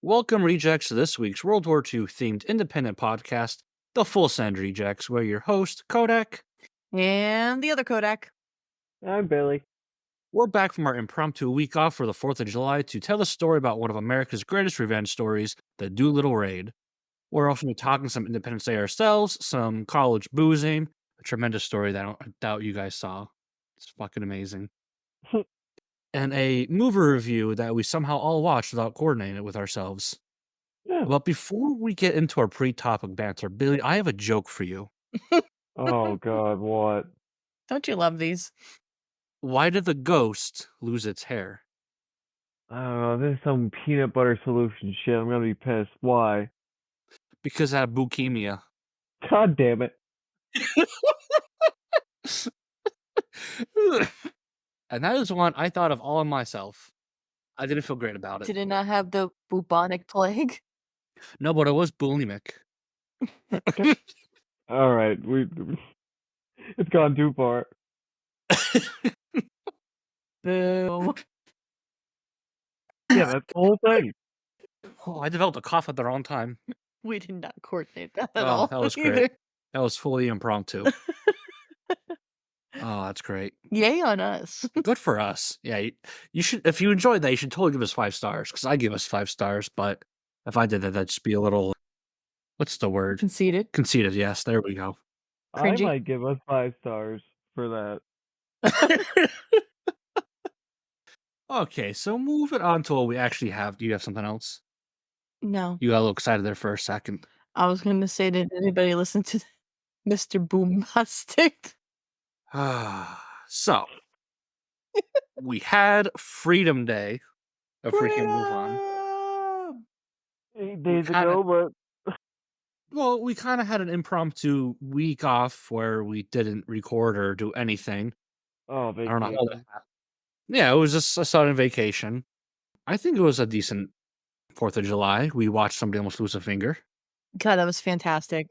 Welcome, Rejects, to this week's World War II themed independent podcast, The Full Send Rejects, where your host, Kodak. And the other Kodak. I'm Billy. We're back from our impromptu week off for the 4th of July to tell a story about one of America's greatest revenge stories, the Doolittle Raid. We're also going to be talking some Independence Day ourselves, some college boozing, a tremendous story that I doubt you guys saw. It's fucking amazing. And a movie review that we somehow all watched without coordinating it with ourselves. Yeah. But before we get into our pre-topic banter, Billy, I have a joke for you. Oh God, what? Don't you love these? Why did the ghost lose its hair? I don't know. This is some peanut butter solution shit. I'm gonna be pissed. Why? Because it had leukemia. God damn it! And that is one I thought of all on myself. I didn't feel great about it. Did it not have the bubonic plague? No, but it was bulimic. All right, it's gone too far. Boo. Yeah, that's the whole thing. Oh, I developed a cough at the wrong time. We did not coordinate that at Oh, all. that was either. great. That was fully impromptu. Oh, that's great. Yay on us. Good for us. Yeah, you should. If you enjoyed that, you should totally give us 5 stars. Because I give us 5 stars, but if I did that, that'd just be a little. What's the word? Conceited. Conceited. Yes, there we go. Cringy. I might give us 5 stars for that. Okay, so moving on to what we actually have. Do you have something else? No. You got a little excited there for a second. I was going to say, did anybody listen to Mr. Boombastic? So, we had Freedom Day. If we can move on. 8 days kinda- ago, but Well, we kind of had an impromptu week off where we didn't record or do anything. oh, I don't know how that vacation. happened. Yeah, it was just a sudden vacation. I think it was a decent 4th of July. We watched somebody almost lose a finger. God, that was fantastic.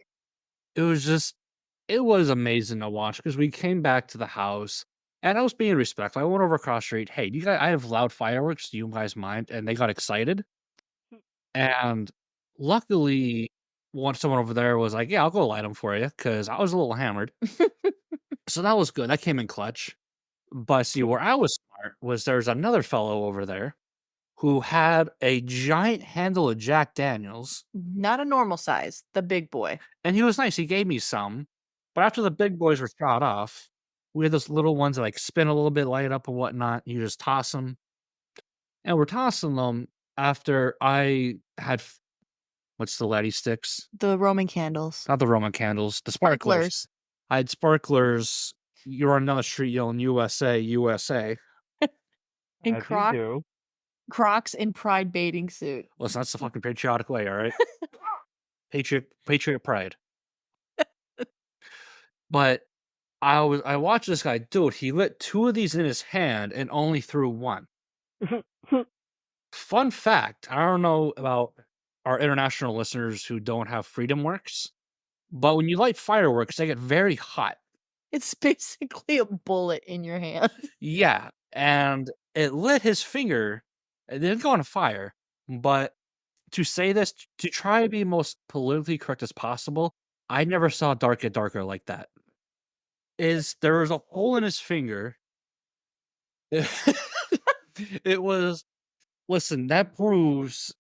It was amazing to watch because we came back to the house and I was being respectful. I went over across the street. Hey, do you guys, I have loud fireworks. Do you guys mind? And they got excited. And luckily, someone over there was like, yeah, I'll go light them for you because I was a little hammered. So that was good. That came in clutch. But see, where I was smart was there's another fellow over there who had a giant handle of Jack Daniels. Not a normal size, the big boy. And he was nice. He gave me some. But after the big boys were shot off, we had those little ones that like spin a little bit, light up and whatnot. You just toss them. And we're tossing them after I had, what's the laddie sticks? The Roman candles. Not the Roman candles, the sparklers. I had sparklers. You're on another street yelling USA, USA. And As you do. Crocs in Pride bathing suit. Listen, that's the fucking patriotic way, all right? Patriot pride. But I watched this guy do it. He lit 2 of these in his hand and only threw 1. Fun fact, I don't know about our international listeners who don't have Freedom Works, but when you light fireworks, they get very hot. It's basically a bullet in your hand. Yeah, and it lit his finger. It didn't go on fire, but to say this, to try to be most politically correct as possible, I never saw dark get darker like that. There was a hole in his finger. It was, listen, that proves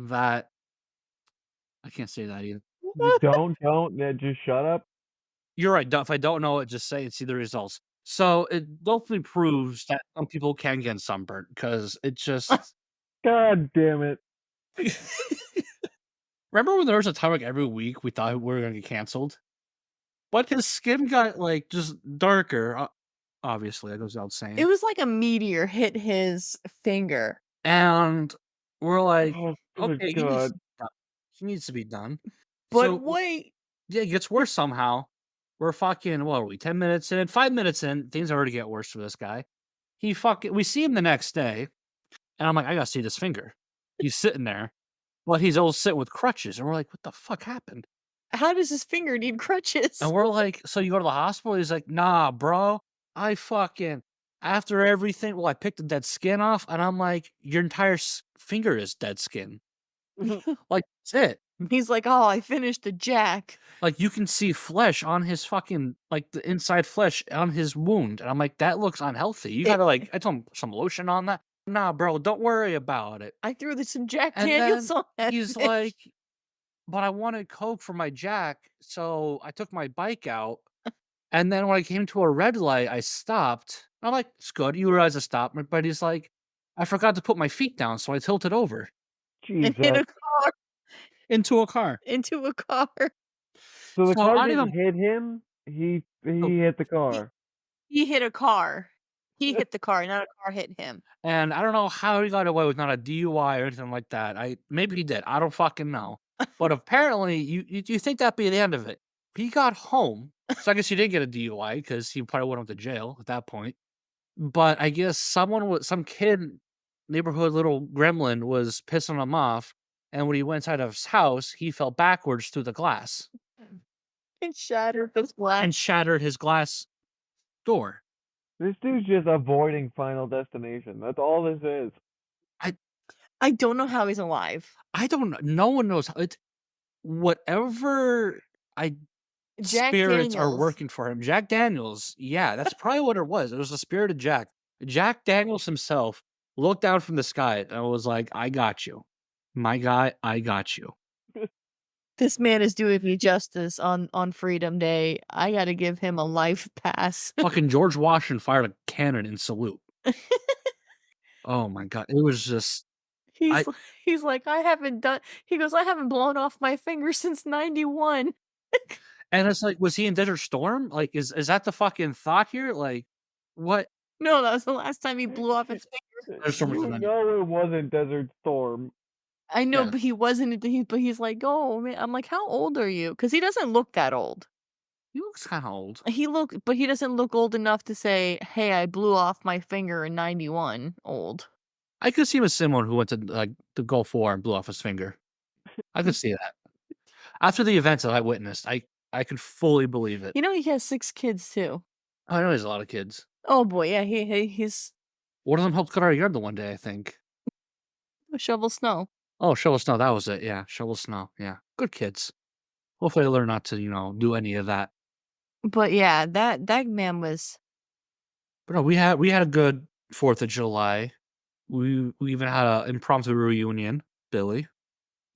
that I can't say that either. don't. Just shut up. You're right. If I don't know it, just say and see the results. So it definitely proves that some people can get sunburnt because it just. God damn it. Remember when there was a time like every week we thought we were going to get canceled? But his skin got like just darker. Obviously, that goes without saying. It was like a meteor hit his finger. And we're like, Oh, okay, God. he needs to be done. But So, wait. yeah, it gets worse somehow. We're fucking, what are we, 10 minutes in? 5 minutes in, things already get worse for this guy. We see him the next day, and I'm like, I gotta see this finger. He's sitting there, but he's all sitting with crutches, and we're like, what the fuck happened? How does his finger need crutches? And we're like, so you go to the hospital? He's like, nah, bro. After everything, I picked the dead skin off, and I'm like, your entire finger is dead skin. Like, that's it. He's like, "Oh, I finished the jack." Like, you can see flesh on his fucking like, the inside flesh on his wound, and I'm like, "That looks unhealthy. You It gotta, like" I told him, "Some lotion on that?" "Nah, bro, don't worry about it." I threw some Jack And Daniels then on that he's bitch. like, "But I wanted Coke for my Jack, so I took my bike out, and then when I came to a red light, I stopped." I'm like, "It's good, you realize I stopped," but he's like, "I forgot to put my feet down, so I tilted over And hit Jesus. a car into a car." into a car. So the So car I don't didn't even hit him. oh, He hit the He car. he hit a car. He hit the car, not a car hit him. and I don't know how he got away with not a DUI or anything like that. Maybe he did, I don't fucking know. But apparently, you think that'd be the end of it. He got home, so I guess he didn't get a DUI because he probably went to jail at that point. But I guess some kid, neighborhood little gremlin was pissing him off, and when he went inside of his house, he fell backwards through the glass It shattered the and glass. shattered his glass door. This dude's just avoiding Final Destination. That's all this is. I I don't know how he's alive. I don't know. No one knows how it's whatever I Jack spirits are Daniels. working for him. Jack Daniels, yeah, that's probably what it was. It was the spirit of Jack. Jack Daniels himself looked down from the sky and was like, "I got you, my guy. I got you." This man is doing me justice on Freedom Day. I gotta give him a life pass. Fucking George Washington fired a cannon in salute. Oh my god, it was just I He's like, "I haven't done." He goes, "I haven't blown off my finger since '91." and it's like, was he in Desert Storm? Like, is that the fucking thought here? Like, what? No, that was the last time he blew off his finger. Desert Storm was You in any know it wasn't Desert Storm. I know, yeah, but he wasn't but he's like, "Oh, man." I'm like, "How old are you?" Because he doesn't look that old. he looks kinda old. But he doesn't look old enough to say, "Hey, I blew off my finger in '91." Old. I could see him as someone who went to, like, the Gulf War and blew off his finger. I could see that. After the events that I witnessed, I could fully believe it. You know, he has 6 kids too. I know there's a lot of kids. Oh boy, yeah, he's One of them helped cut our yard the one day, I think. a shovel snow. Oh, shovel snow, that was it, yeah, shovel snow, yeah. Good kids. Hopefully they learn not to, do any of that. But yeah, that man was But no, we had a good 4th of July. We even had a impromptu reunion, Billy.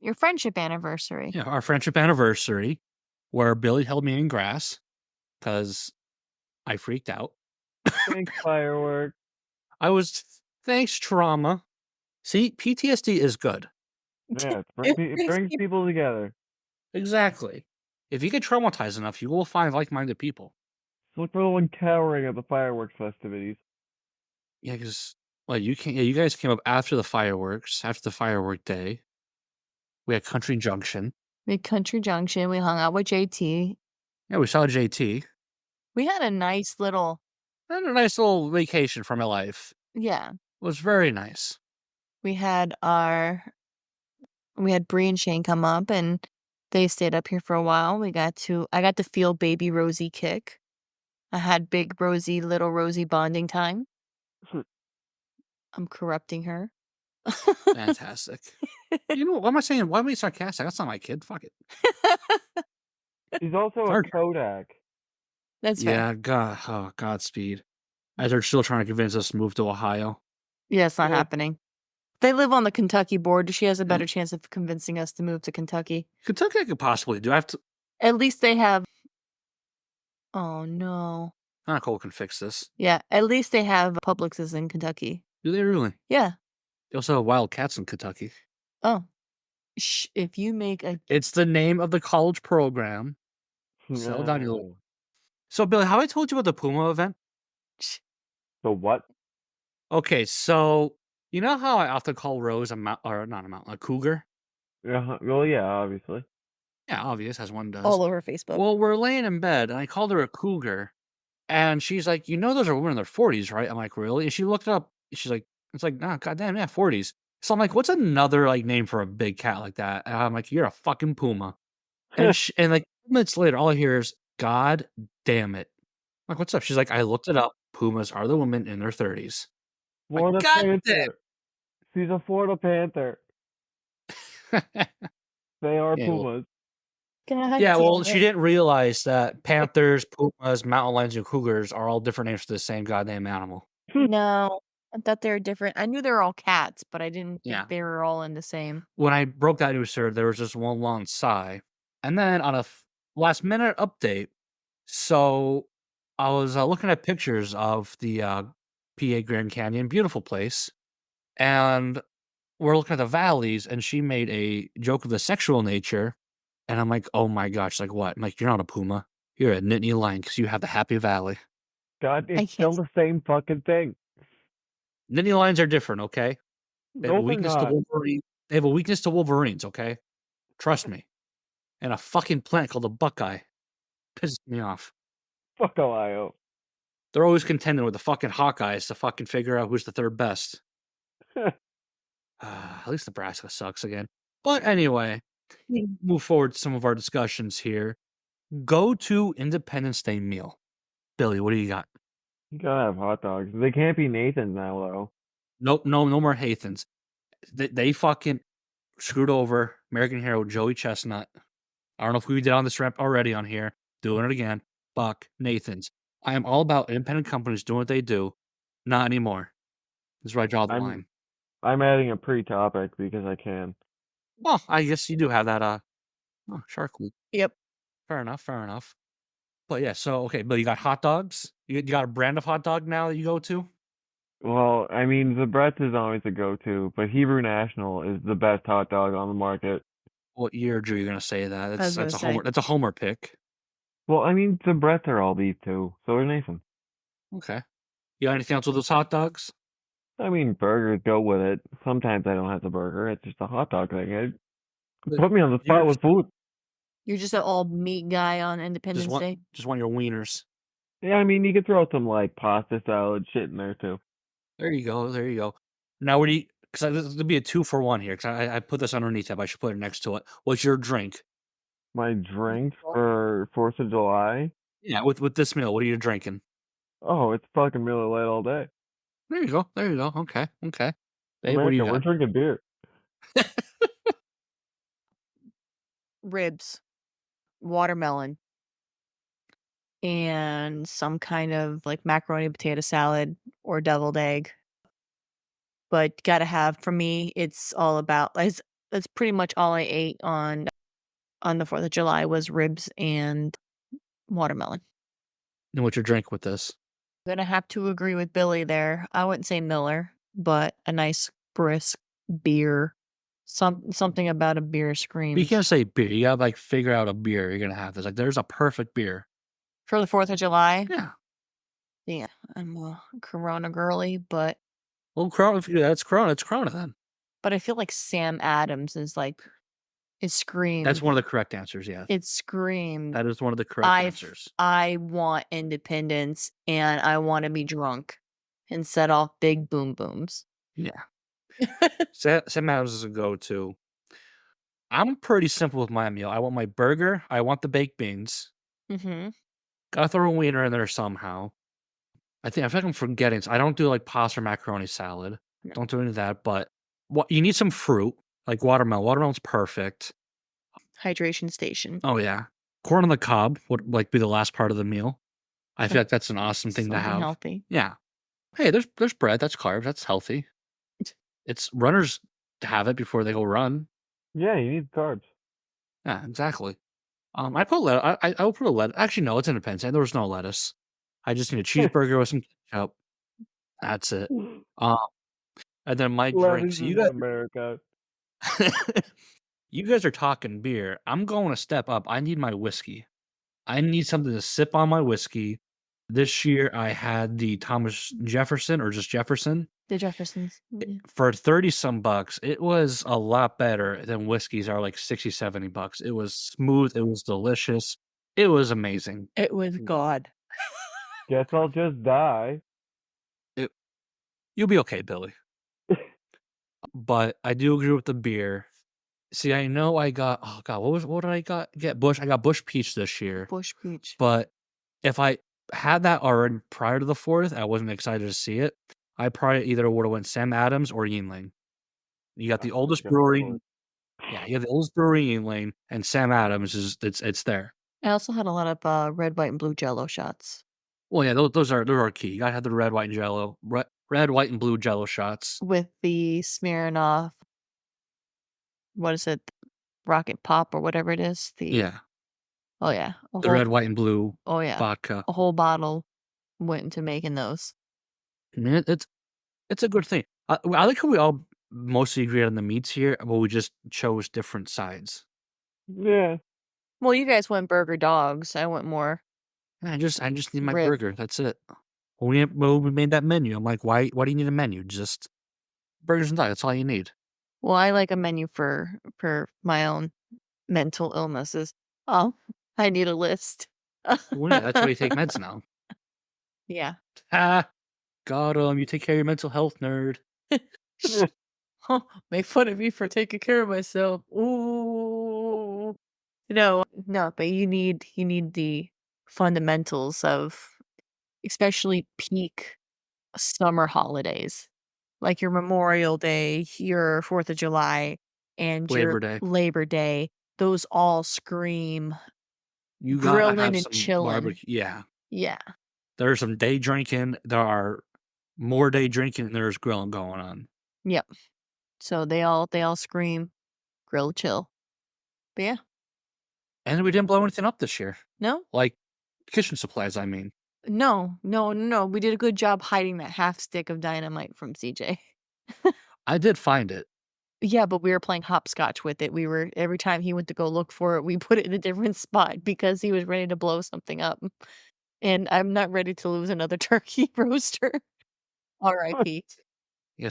your friendship anniversary. Yeah, our friendship anniversary, where Billy held me in grass because I freaked out. Thanks, fireworks. I was thanks, trauma. See, PTSD is good. Yeah, It it brings brings me people together. Exactly. If you get traumatized enough, you will find like-minded people. So look for the one cowering at the fireworks festivities. Yeah, because well, you guys came up after the fireworks, after the firework day. We had Country Junction. Mid Country Junction, we hung out with JT. Yeah, we saw JT. We had a nice little Had a nice little vacation from my life. yeah. It was very nice. We had Bree and Shane come up and they stayed up here for a while. I got to feel baby Rosie kick. I had big Rosie, little Rosie bonding time. I'm corrupting her. Fantastic. What am I saying? Why am I sarcastic? That's not my kid. Fuck it. He's also a Hard. Kodak. That's fair. Yeah, Godspeed. As they're still trying to convince us to move to Ohio. Yeah, it's not Yeah. happening. They live on the Kentucky border. She has a better chance of convincing us to move to Kentucky. Kentucky I could possibly do. I have to At least they have Oh no. Nicole can fix this. Yeah, at least they have Publixes in Kentucky. Do they really? Yeah. They also have Wildcats in Kentucky. Oh. If you make a It's the name of the college program. Settle down, you little. So, Billy, how I told you about the Puma event? So what? Okay, so you know how I often call Rose a cougar? Well, yeah, obviously. Yeah, obvious, as one does. all over Facebook. Well, we're laying in bed, and I called her a cougar, and she's like, those are women in their 40s, right? I'm like, really? And she looked it up. She's like, it's like, nah, goddamn, yeah, 40s. So I'm like, what's another like name for a big cat like that? And I'm like, you're a fucking puma. And like minutes later, all I hear is, God damn it. I'm like, what's up? She's like, I looked it up. Pumas are the women in their 30s. Like, Florida God damn. Panther. She's a Florida Panther. They are Yeah, well pumas. God yeah, well, damn she it. didn't realize that panthers, pumas, mountain lions, and cougars are all different names for the same goddamn animal. No, I thought they were different. I knew they were all cats, but I didn't think Yeah. they were all in the same. When I broke that news to her, there was just one long sigh. And then on a last minute update, so I was looking at pictures of the PA Grand Canyon, beautiful place. And we're looking at the valleys, and she made a joke of the sexual nature. And I'm like, oh my gosh, like what? I'm like, you're not a puma. You're a Nittany lion because you have the happy valley. God, I it's can't. still the same fucking thing. Nittany lions are different, okay? They have a No, they're weakness to not. Wolverine. They have a weakness to Wolverines, okay? Trust me. And a fucking plant called a buckeye pisses me off. Fuck Ohio. They're always contending with the fucking Hawkeyes to fucking figure out who's the third best. At least Nebraska sucks again. But anyway, we move forward to some of our discussions here. Go to Independence Day meal. Billy, what do you got? You gotta have hot dogs. They can't be Nathan's now, though. Nope, no more Hathens. They fucking screwed over American hero Joey Chestnut. I don't know if we did on this rep already on here. Doing it again. Buck, Nathan's. I am all about independent companies doing what they do. Not anymore. This is where I draw the I'm line. I'm adding a pre-topic because I can. Well, I guess you do have that Shark Week. Yep. Fair enough, fair enough. But yeah, so okay, but you got hot dogs? You got a brand of hot dog now that you go to? Well, I mean, the Brett's is always a go-to, but Hebrew National is the best hot dog on the market. What year, Drew, you gonna say that? I was gonna say. That's a homer pick. Well, I mean, the Brett's are all beef too, so are Nathan. Okay. You got anything else with those hot dogs? I mean, burgers go with it. Sometimes I don't have the burger; it's just a hot dog thing. But Put me on the you're spot with food. You're just an all meat guy on just Independence want Day? just want your wieners. Yeah, I mean, you could throw some like pasta salad shit in there too. There you go. There you go. Now, what do you? Because this would be a 2-for-1 here. Because I put this underneath it, but I should put it next to it. What's your drink? My drinks for 4th of July. Yeah, with this meal, what are you drinking? Oh, it's fucking Miller Lite all day. There you go. There you go. Okay. Okay. Babe, what do you America, we're got? drinking beer. Ribs, watermelon, and some kind of like macaroni potato salad or deviled egg. But gotta have for me, it's all about that's pretty much all I ate on the 4th of July was ribs and watermelon. And what's your drink with this? Gonna have to agree with Billy there. I wouldn't say Miller, but a nice brisk beer. Something about a beer But you screams. can't say beer. You gotta like figure out a beer you're gonna have. This like there's a perfect beer. For the 4th of July, Yeah. yeah, I'm a Corona girly, but Well, Corona. If that's Corona, it's Corona then. I feel like Sam Adams is like it screams. That's one of the correct answers. Yeah, It screams. that is one of the correct answers. I want independence and I want to be drunk and set off big boom booms. Yeah. Sam Adams is a go-to. I'm pretty simple with my meal. I want my burger. I want the baked beans. Mm-hmm. Gotta throw a wiener in there somehow. I feel like I'm forgetting. So I don't do like pasta or macaroni salad. No. Don't do any of that. But what you need some fruit, like watermelon. Watermelon's perfect. Hydration station. Oh yeah, corn on the cob would like be the last part of the meal. I feel like that's an awesome thing to Something have. healthy. Yeah. Hey, there's bread. That's carbs. That's healthy. It's runners have it before they go run. Yeah, you need carbs. Yeah, exactly. I put lettuce. I will put a lettuce. Actually, no, it's independent. There was no lettuce. I just need a cheeseburger with some ketchup. That's it. Um, and then my drinks. Lettuce is America. You guys are talking beer. I'm going to step up. I need my whiskey. I need something to sip on my whiskey. This year I had the Thomas Jefferson or just Jefferson The Jeffersons. Yeah. for 30 some bucks. It was a lot better than whiskeys are like 60, 70 bucks. It was smooth. It was delicious. It was amazing. It was God. Guess I'll just die. You'll be okay, Billy. But I do agree with the beer. See, I know I got oh god, what did I get? Bush. I got Bush Peach this year. Bush Peach. But if I had that already prior to the 4th, I wasn't excited to see it. I probably either would have went Sam Adams or Yingling. You got the oldest brewery. Yeah, you have the oldest brewery in Lane, and Sam Adams is it's there. I also had a lot of, red, white, and blue Jello shots Well, yeah, those are key. You gotta have the red, white, and Jello, red, white, and blue Jello shots. with the Smirnoff, what is it? Rocket Pop or whatever it is. Yeah, Oh, yeah, the red, white, and blue oh, yeah, vodka. a whole bottle went into making those. I mean, it's a good thing. I like how we all mostly agree on the meats here, but we just chose different sides. Yeah. Well, you guys went burger dogs, I went more I just need my rib. burger. That's it. When we made that menu, I'm like, why do you need a menu? Just burgers and diet. That's all you need. Well, I like a menu for my own mental illnesses. Oh, I need a list. Well, yeah, that's why you take meds now. Yeah. Ah, got 'em. You take care of your mental health, nerd. Huh, make fun of me for taking care of myself. Ooh. No, but you need the fundamentals of especially peak summer holidays, like your Memorial Day, your 4th of July, and your Labor Day. Labor Day. Those all scream You gotta grilling have and some chilling. barbecue. Yeah, Yeah. there's some day drinking. There are more day drinking than there's grilling going on. Yep. So they all scream grill chill. But yeah. And we didn't blow anything up this year. No? Like kitchen supplies, I mean. No, no, no. We did a good job hiding that half stick of dynamite from CJ. I did find it. Yeah, but we were playing hopscotch with it. We were every time he went to go look for it, we put it in a different spot because he was ready to blow something up. And I'm not ready to lose another turkey roaster. R.I.P. Yeah,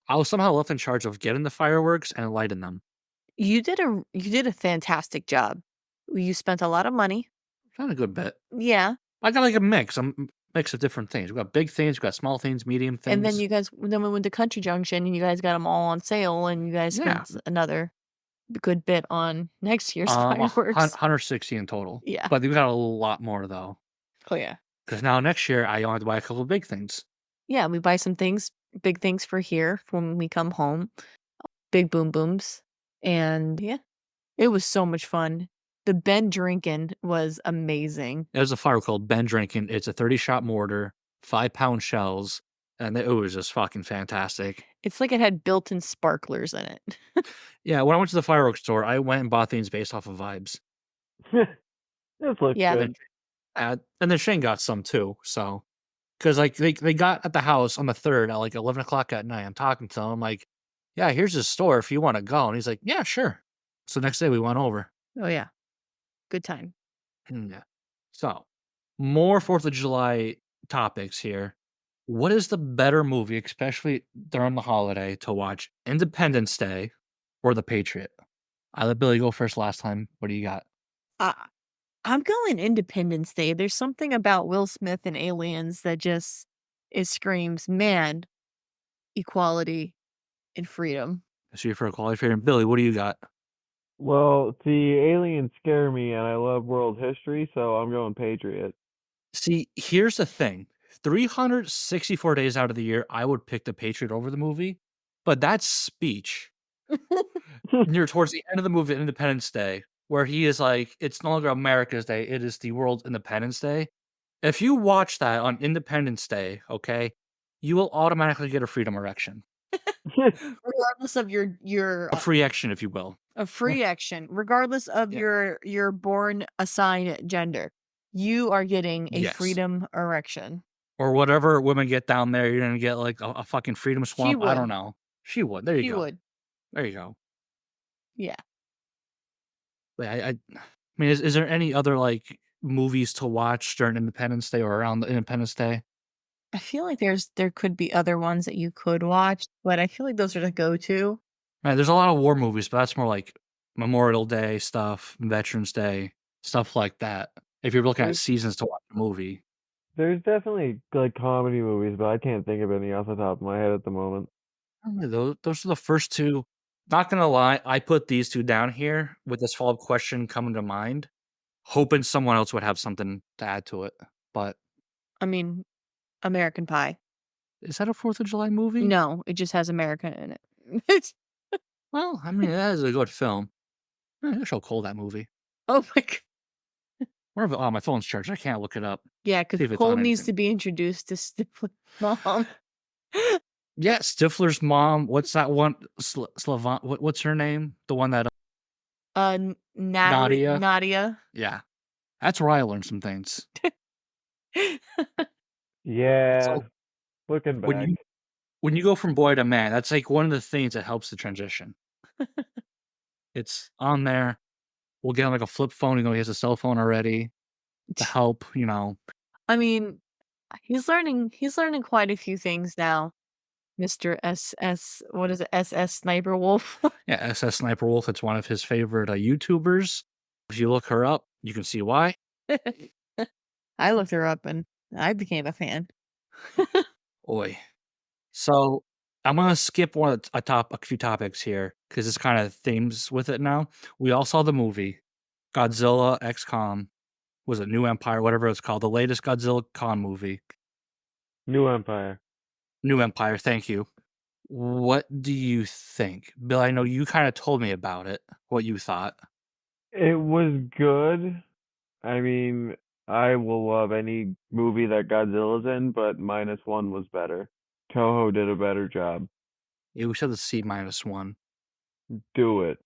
I was somehow left in charge of getting the fireworks and lighting them. You did a fantastic job. You spent a lot of money. Not a good bit. Yeah. I got like a mix of different things. We got big things, we got small things, medium And then things. then we went to Country Junction and you guys got them all on sale and you guys spent Yeah, another good bit on next year's a fireworks. 160 in total. Yeah. But we got a lot more though, Oh, yeah. because now next year I only have to buy a couple of big things. Yeah, we buy some things, big things for here for when we come home, big boom booms, and yeah, it was so much fun. The Ben drinking was amazing. There's a fire called Ben Drinking. It's a 30-shot mortar, 5-pound shells, and it was just fucking fantastic. It's like it had built-in sparklers in it. Yeah, when I went to the fireworks store, I went and bought things based off of vibes. This looks Yeah, good. And then Shane got some too. So, because like they got at the house on the 3rd at like 11 o'clock at night. I'm talking to him. I'm like, yeah, here's the store if you want to go. And he's like, yeah, sure. So next day we went over. oh yeah, good time. Yeah. So, more 4th of July topics here. What is the better movie, especially during the holiday, to watch? Independence Day or The Patriot? I let Billy go first last time. What do you got? Uh, I'm going Independence Day. There's something about Will Smith and aliens that just it screams, man, equality and freedom. So you're for a qualifier. And Billy, what do you got? Well, see, aliens scare me, and I love world history, so I'm going Patriot. See, here's the thing. 364 days out of the year, I would pick The Patriot over the movie, but that speech near towards the end of the movie, Independence Day, where he is like, "It's no longer America's Day; it is the world's Independence Day." If you watch that on Independence Day, okay, you will automatically get a freedom erection, Regardless of a free action, if you will. a free action, regardless of Yeah. your born assigned gender, you are getting a Yes. freedom erection. Or whatever women get down there, you're gonna get like a fucking freedom She swamp. I don't would. know. She would. There you She go. would. There you go. Yeah. But I mean, is there any other like movies to watch during Independence Day or around the Independence Day? I feel like there could be other ones that you could watch, but I feel like those are the go-to. Right, there's a lot of war movies, but that's more like Memorial Day stuff, Veterans Day, stuff like that. If you're looking at There's seasons to watch a movie. there's definitely like comedy movies, but I can't think of any off the top of my head at the moment. I don't know, those are the first two. Not gonna lie, I put these two down here with this follow-up question coming to mind, hoping someone else would have something to add to it. But I mean, American Pie. is that a 4th of July movie? No, it just has America in it. Well, I mean, that is a good film. I should call that movie. Oh my god. Where oh, my phone's charged. I can't look it up. Yeah, See because if it's Cole on needs anything. to be introduced to Stifler's mom. Yeah, Stifler's mom. What's that one? Slavan. What's her name? The one that Natalie Nadia. Nadia. Yeah, that's where I learned some things. Yeah, So looking when back. you go from boy to man, that's like one of the things that helps the transition. It's on there. We'll get him like a flip phone. He has a cell phone already to help. I mean, he's learning quite a few things now, Mr. SS what is it? SS Sniper Wolf. Yeah, SS Sniper Wolf. It's one of his favorite YouTubers. If you look her up, you can see why. I looked her up and I became a fan. Oi. So I'm gonna skip a few topics here because this kind of themes with it now. We all saw the movie Godzilla X Kong. Was it New Empire? Whatever it's called, the latest Godzilla Kong movie. New Empire. New Empire. Thank you. What do you think, Bill? I know you kind of told me about it. What you thought? It was good. I mean, I will love any movie that Godzilla's in, but -1 was better. Toho did a better job. Yeah, we said the C-1. Do it.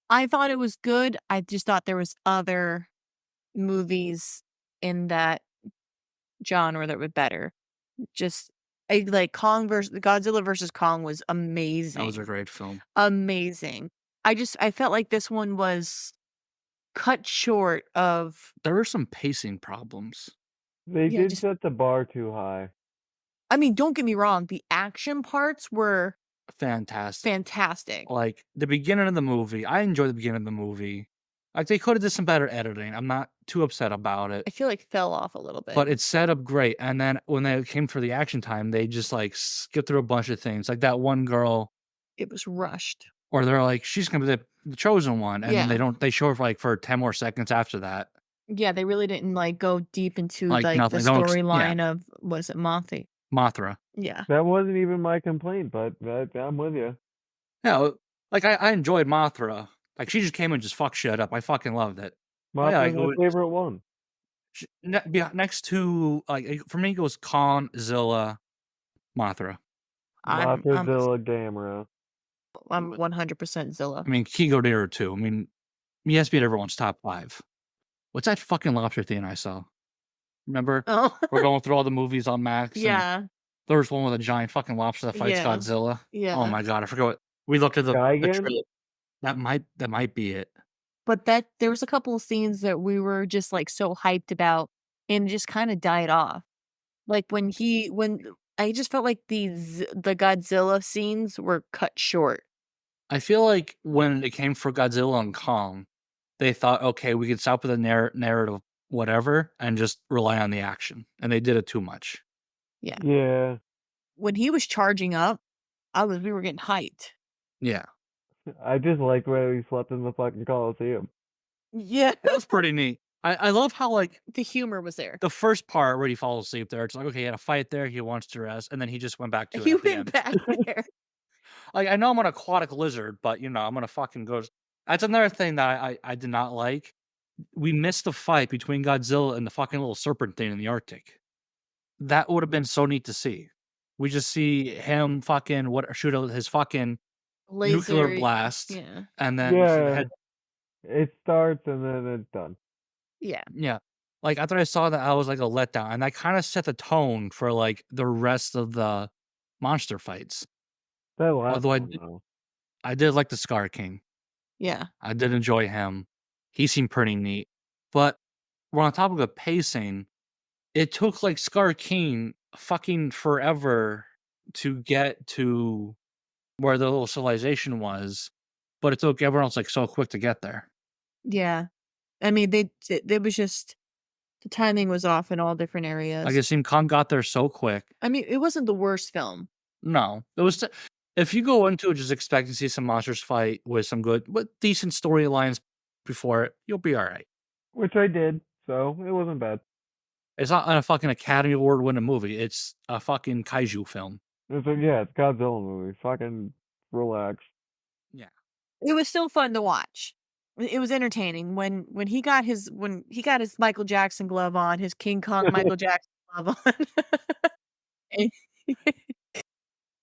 I thought it was good. I just thought there was other movies in that genre that were better. Just like Kong versus Godzilla versus Kong was That was a amazing. great film. Amazing. I felt like this one was cut short of There were some pacing problems. They yeah, did just set the bar too high. I mean, don't get me wrong, the action parts were Fantastic. fantastic. Like, the beginning of the movie, I enjoyed the beginning of the movie. Like, they coulda did some better editing, I'm not too upset about it, I feel like fell off a little bit. but it's set up great, and then when they came for the action time, they just, like, skipped through a bunch of things, like that one girl It was rushed. where they're like, "She's gonna be the chosen one," and then Yeah. they show her for 10 more seconds after that. Yeah, they really didn't, like, go deep into, Like, like, the nothing, yeah, storyline of was it Monthy? Mothra. Yeah. That wasn't even my complaint, but I'm with you. Yeah, like, I enjoyed Mothra. Like, she just came and just fucked shit up, I fucking loved it. Oh, yeah, Mothra's like, my favorite one. next to, like, for me, it goes Kong, Zilla, Mothra. I'm Mothrazilla Gamera. I'm 100% Zilla. I mean, Kigo Dero too. I mean, he has to be at everyone's top 5. What's that fucking lobster thing I saw? Remember? Oh. We're going through all the movies on Max, and Yeah. there was one with a giant fucking lobster that fights Yeah. Godzilla. Oh Yeah. my god, I forgot what we looked at the Gigan? trailer. That might be it. But there was a couple of scenes that we were just, like, so hyped about and just kinda died off. Like, when I just felt like the Godzilla scenes were cut short. I feel like when it came for Godzilla and Kong, they thought, "Okay, we could stop with the narrative whatever and just rely on the action," and they did it too much. Yeah. Yeah. When he was charging up, we were getting hyped. Yeah. I just liked where he slept in the fucking Coliseum. Yeah. That was pretty neat. I love how, like, The humor was there. the first part where he falls asleep there, it's like, okay, he had a fight there, he wants to rest, and then he just went back to it He at the went end. back there. Like, I know I'm an aquatic lizard, but, I'm gonna fucking go that's another thing that I did not like. We missed the fight between Godzilla and the fucking little serpent thing in the Arctic. That would've been so neat to see. We just see him fucking shoot out his fucking nuclear Laser blast, yeah. and then we see the Yeah. head. It starts and then it's done. Yeah. Yeah. Like, after I saw that, I was like a letdown, and that kinda set the tone for, like, the rest of the monster fights. That last Although one, though. I did like the Scar King. Yeah. I did enjoy him. He seemed pretty neat. But we're on topic of pacing. It took, like, Scar King fucking forever to get to where the little civilization was, but it took everyone else, like, so quick to get there. Yeah. I mean, it was just the timing was off in all different Like, areas. it seemed Kong got there so quick. I mean, it wasn't the worst film. No. It was if you go into it just expecting to see some monsters fight with some good with decent storylines before it, you'll be alright. Which I did, so it wasn't bad. It's not a fucking Academy Award winning movie, it's a fucking kaiju film. It's Godzilla movie. Fucking relax. Yeah. It was still fun to watch. It was entertaining when he got his Michael Jackson glove on, his King Kong Michael Jackson glove on, and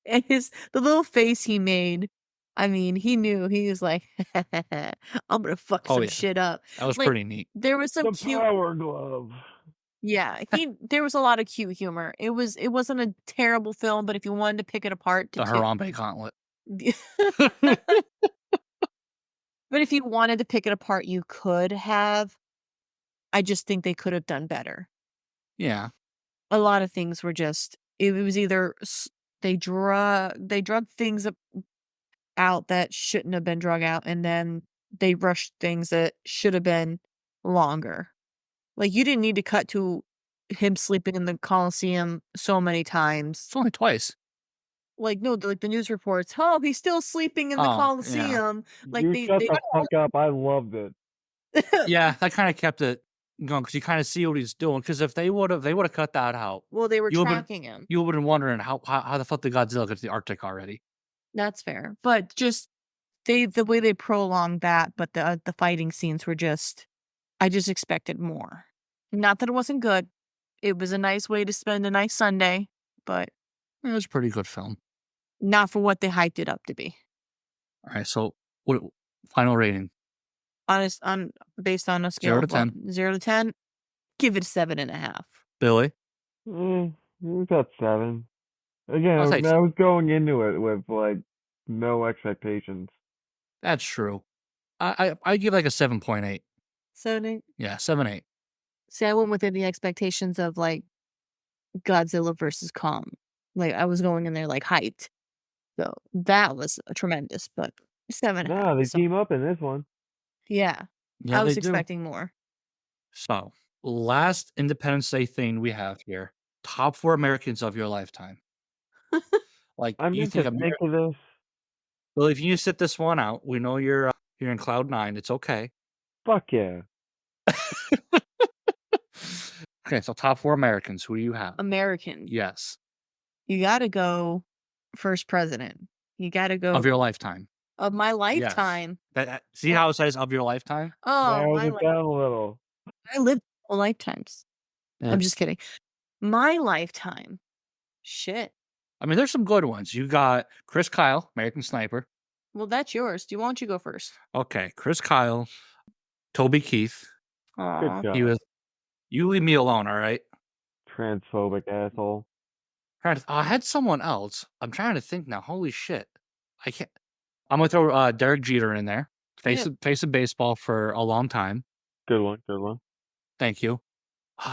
and his the little face he made. I mean, he knew. He was like, "I'm gonna fuck Oh some yeah, shit up." that was Like, pretty neat. there was some The cute power glove. yeah, there was a lot of cute humor. It wasn't a terrible film, but if you wanted to pick it apart to The 2 Harambe Gauntlet. but if you wanted to pick it apart, you could have. I just think they could have done better. Yeah, A lot of things were just it was either they drug things out that shouldn't have been drug out, and then they rushed things that should have been longer. Like, you didn't need to cut to him sleeping in the Coliseum so many times. it's only twice. Like, no, like, the news reports, "Oh, he's still sleeping in the Oh yeah, Coliseum." Like, You shut they the fuck up. I loved it. yeah. That kind of kept it going because you kind of see what he's doing. Because if they would have cut that out, Well, they were you would been tracking him. you would have been wondering how the fuck did Godzilla get to the Arctic already? That's fair, but just the way they prolonged that, but the fighting scenes were just I just expected more. Not that it wasn't good. It was a nice way to spend a nice Sunday, but It was a pretty good film. not for what they hyped it up to be. All right, so what final rating? Honest on based on a scale 0 to of what? 10. 0 to 10, give it a 7.5. Billy, About 7. I'll Again, say I was going into it with like no expectations. that's true. I give like a 7.8. 7, Yeah, 7.8. see, I went within the expectations of, like, Godzilla versus Kong. Like, I was going in there, like, hyped. So, that was tremendous, but 7.5 Nah, they is team up in this one. yeah. Yeah, I they was do. expecting more. So last Independence Day thing we have here: top 4 Americans of your lifetime. Like I you meant think to think of this. Well, if you sit this one out, we know you're in cloud 9. It's okay. Fuck yeah. Okay, so top 4 Americans. Who do you have? Americans. Yes, You gotta go first president. You gotta go of your lifetime. of my Yes. lifetime. See how it says of your lifetime? Oh, Narrows my it down a little. I lived all lifetimes. I'm just It's kidding. My lifetime. Shit. I mean, there's some good ones. You got Chris Kyle, American Sniper. Well, that's yours. Do you want you go first? Okay, Chris Kyle, Toby Keith. Good Aw. He job. was. You leave me alone, all right? Transphobic asshole. I had someone else. I'm trying to think now. Holy shit, I can't. I'm gonna throw Derek Jeter in there. Yeah. Face of baseball for a long time. Good one. Good one. Thank you.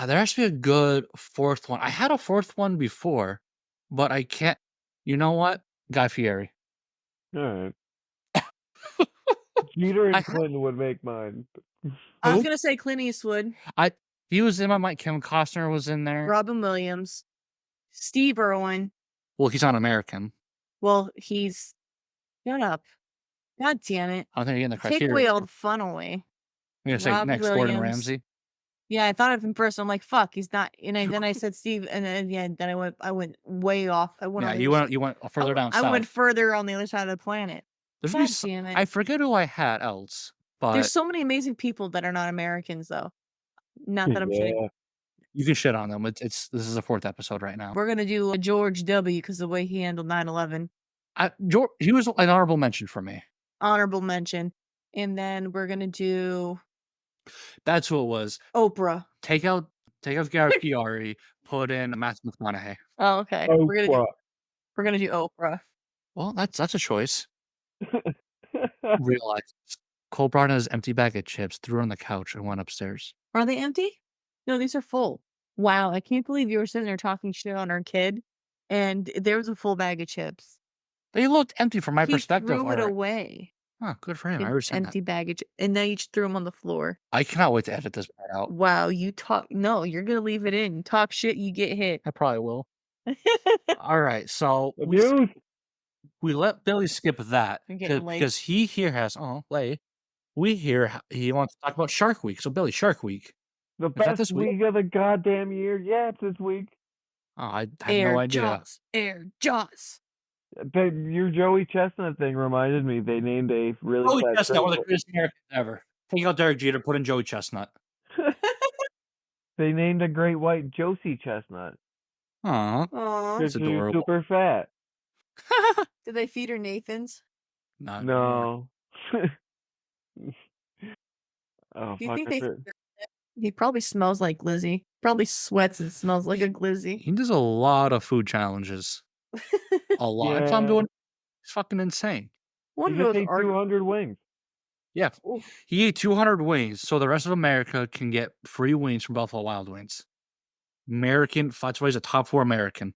There has to be a good fourth one. I had a fourth one before, but I can't. You know what? Guy Fieri. All right. Jeter I and had, Clinton would make mine. I was who? gonna say Clint Eastwood, He was in my mind. Kevin Costner was in there. Robin Williams, Steve Irwin. Well, he's not American. Well, he's shut up. God damn it. I don't think he's in the Take criteria. away all the fun away. I'm gonna say Robin next, Gordon Williams. Ramsay. Yeah, I thought of him first. I'm like, fuck, he's not. Then I said Steve, and then yeah, then I went way off. I went Yeah, on the you other went further down I south. went further on the other side of the planet. There's God damn it. I forget who I had else, but There's so many amazing people that are not Americans, though. Not that I'm shitting. Yeah. you can shit on them. It's this is the 4th episode right now. We're gonna do a George W. because the way he handled 9/11. He was an honorable mention for me. Honorable mention. And then we're gonna do That's who it was. Oprah. Take out Gary Fieri, put in Matthew McConaughey. Oh, okay. Oh, We're gonna do Oprah. Well, that's a choice. Realize Cole brought in his empty bag of chips, threw it on the couch, and went upstairs. Are they empty? No, these are full. Wow, I can't believe you were sitting there talking shit on our kid, and there was a full bag of chips. They looked empty from my He perspective. threw it alright. away. Huh, good for him. I An understand that. empty baggage, and they each threw them on the floor. I cannot wait to edit this part out. Wow, you talk. No, you're gonna leave it in. Talk shit, you get hit. I probably will. All right, so Abuse. we let Billy skip that I'm getting late. because he here has late. We hear he wants to talk about Shark Week. So Billy, Shark Week. The that best this week? week of the goddamn year. Yeah, it's this week. Oh, I had Air no idea. Jaws. Air Jaws. Your Joey Chestnut thing reminded me. They named a really Joey fat Chestnut, great. one of the greatest Americans ever. Take out Derek Jeter, put in Joey Chestnut. They named a great white Josie Chestnut Aw, Aw. because that's she's adorable. super fat. Did they feed her Nathan's? Not anymore. No. Oh Do you fuck! think they? He probably smells like Glizzy. Probably sweats and smells like a Glizzy. He does a lot of food challenges. A lot. I saw him Yeah, doing. It's fucking insane. One he of just those ate art. 200 wings. Yeah, Oof. he ate 200 wings, so the rest of America can get free wings from Buffalo Wild Wings. American, that's why he's a top 4 American.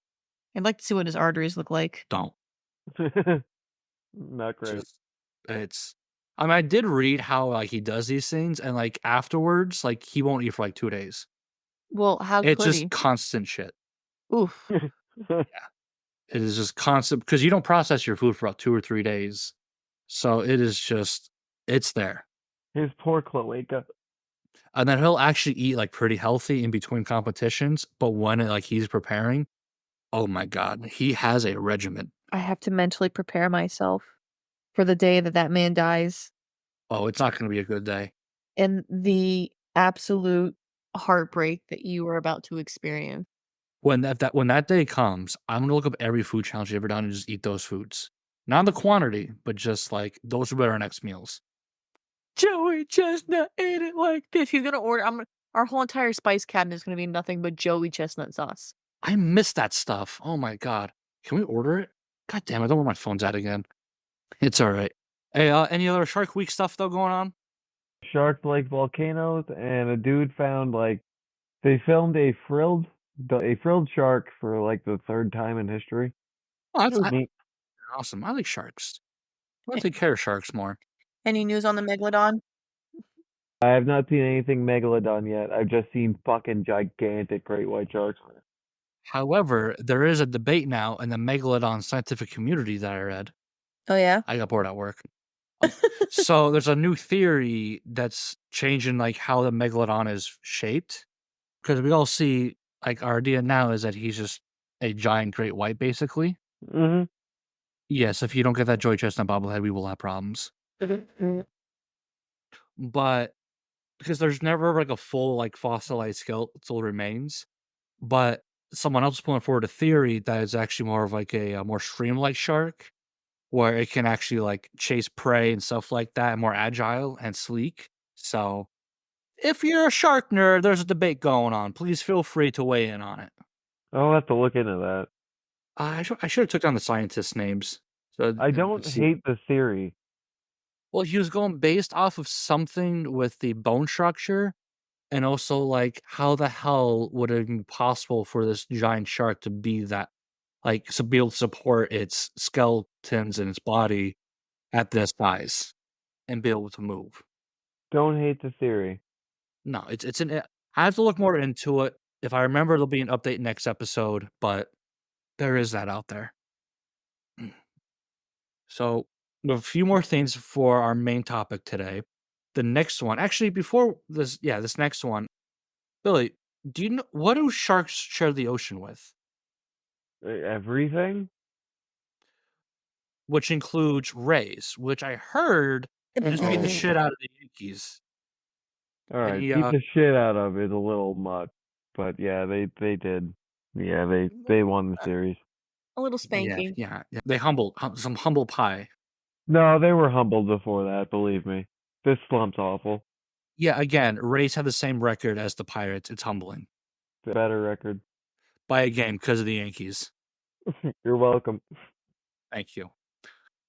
I'd like to see what his arteries look like. Don't. Not great. Just, it's. I mean, I did read how like he does these things, and like afterwards, like he won't eat for like 2 days. Well, how It's could just he? constant shit. Oof. It is just constant because you don't process your food for about 2 or 3 days. So it is just, it's there. His poor cloaca. And then he'll actually eat like pretty healthy in between competitions. But when like he's preparing, oh my God, he has a regimen. I have to mentally prepare myself for the day that that man dies Oh, it's not going to be a good day. and the absolute heartbreak that you are about to experience. When that day comes, I'm gonna look up every food challenge you've ever done and just eat those foods. Not the quantity, but just like those will be our next meals. Joey Chestnut ate it like this. He's gonna order. Our whole entire spice cabinet is gonna be nothing but Joey Chestnut sauce. I miss that stuff. Oh my God. Can we order it? God damn it, I don't know where my phone's at again. It's all right. Hey, any other Shark Week stuff though going on? Sharks like volcanoes, and a dude found like they filmed a frilled shark for like the third time in history. Oh, It was that's neat. awesome. I like sharks. I want to take care of sharks more. Any news on the megalodon? I have not seen anything megalodon yet. I've just seen fucking gigantic great white sharks. However, there is a debate now in the megalodon scientific community that I read. Oh yeah. I got bored at work. So there's a new theory that's changing like how the megalodon is shaped. Because we all see like our idea now is that he's just a giant great white, basically. Mm-hmm. Yes, if you don't get that Joy Chestnut bobblehead, we will have problems. But because there's never like a full like fossilized skeletal remains, but someone else pulling forward a theory that is actually more of like a more stream-like shark, where it can actually like chase prey and stuff like that, and more agile and sleek. So if you're a shark nerd, there's a debate going on. Please feel free to weigh in on it. I'll have to look into that. I should have took down the scientists' names. So I we don't could see. hate the theory. Well, he was going based off of something with the bone structure, and also like how the hell would it be possible for this giant shark to be that, like, to be able to support its skeletons and its body at this size and be able to move? Don't hate the theory. No, it's an. I have to look more into it. If I remember, there'll be an update next episode, but there is that out there. So, we have a few more things for our main topic today. The next one, actually, before this, yeah, this next one, Billy, do you know what do sharks share the ocean with? Everything? Which includes rays, which I heard just beat the Oh. shit out of the Yankees. All And right, he, beat the shit out of is a little much, but yeah, they did. Yeah, they won the series. A little yeah, spanking. yeah, they humbled some humble pie. No, they were humbled before that. Believe me, this slump's awful. Yeah, again, Rays have the same record as the Pirates. It's humbling Better record. by a game because of the Yankees. You're welcome. Thank you.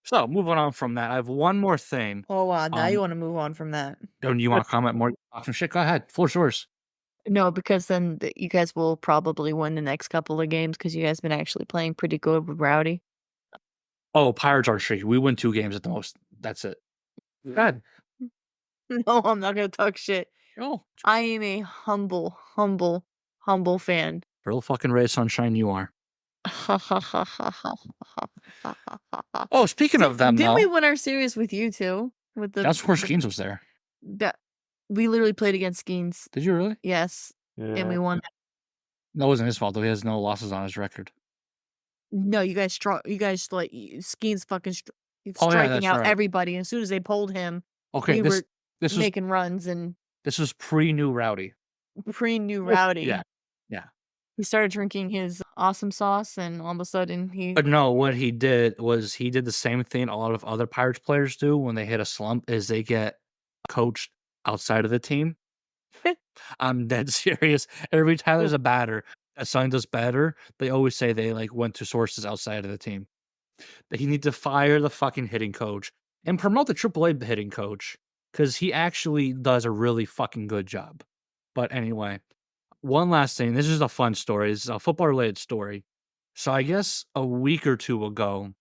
So, moving on from that, I have one more thing. Oh wow, now you want to move on from that. Don't you want to comment more? Talk some shit? Go ahead. Floor's yours. No, because then you guys will probably win the next couple of games because you guys been actually playing pretty good with Rowdy. Oh, Pirates are streaky. We win 2 games at the most. That's it. Go ahead. No, I'm not gonna talk shit. Oh, I am a humble fan. real fucking ray of sunshine you are. Oh, speaking of them, Didn't we though, win our series with you too? With the that's where Skeens was there. that we literally played against Skeens. Did you really? Yes, and we Yeah. won. That wasn't his fault, though. He has no losses on his record. No, you guys like Skeen's fucking Oh, yeah, striking that's out right. everybody. As soon as they pulled him, Okay, we were this was making runs and this was pre-New Rowdy. pre-new Yeah. Rowdy. Yeah. He started drinking his awesome sauce, and all of a sudden he But no, what he did was he did the same thing a lot of other Pirates players do when they hit a slump is they get coached outside of the team. I'm dead serious. Every time there's a batter that something does better, they always say they like went to sources outside of the team. That he need to fire the fucking hitting coach and promote the AAA hitting coach because he actually does a really fucking good job. But anyway, one last thing. This is a fun story. This is a football related story. So I guess a week or two ago,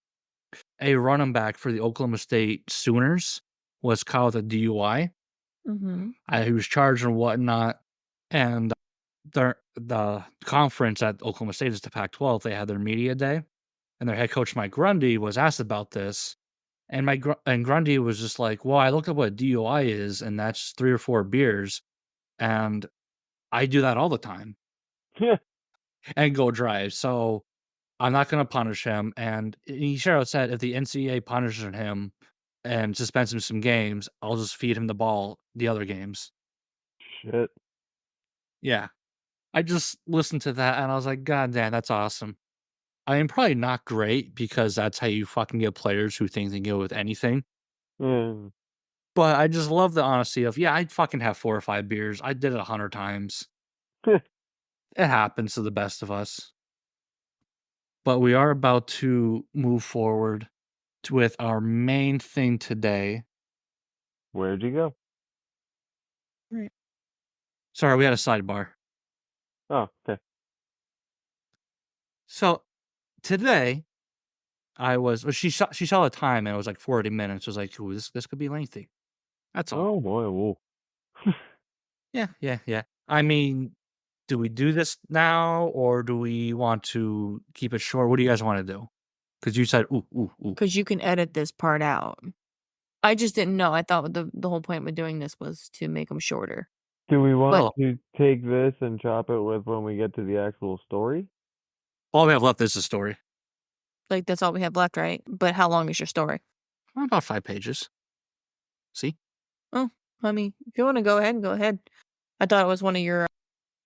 a running back for the Oklahoma State Sooners was caught with a DUI. Mhm. He was charged and whatnot, and the conference at Oklahoma State is the Pac-12. They had their media day, and their head coach Mike Grundy was asked about this, and Grundy was just like, "Well, I looked up what DUI is, and that's 3 or 4 beers, and I do that all the time and go drive, so I'm not gonna punish him." And he straight out said, "If the NCAA punishes him and suspends him some games, I'll just feed him the ball the other games." Shit. Yeah. I just listened to that and I was like, "God damn, that's awesome." I mean, probably not great because that's how you fucking get players who think they can get away with anything. Mm. But I just love the honesty of, yeah, I'd fucking have 4 or 5 beers. I did it 100 times. It happens to the best of us. But we are about to move forward with our main thing today. Where'd you go? Right. Sorry, we had a sidebar. Oh, okay. So today, she saw the time and it was like 40 minutes. It was like, ooh, this could be lengthy. That's all. Oh boy, whoa. Yeah, yeah, yeah. I mean, do we do this now or do we want to keep it short? What do you guys want to do? Because you said, ooh, ooh, ooh. Because you can edit this part out. I just didn't know. I thought the whole point with doing this was to make them shorter. Do we want Well, to take this and chop it with when we get to the actual story? all we have left is the story. Like, that's all we have left, right? But how long is your story? About 5 pages. See? Oh, I mean, if you want to go ahead, go ahead. I thought it was one of your.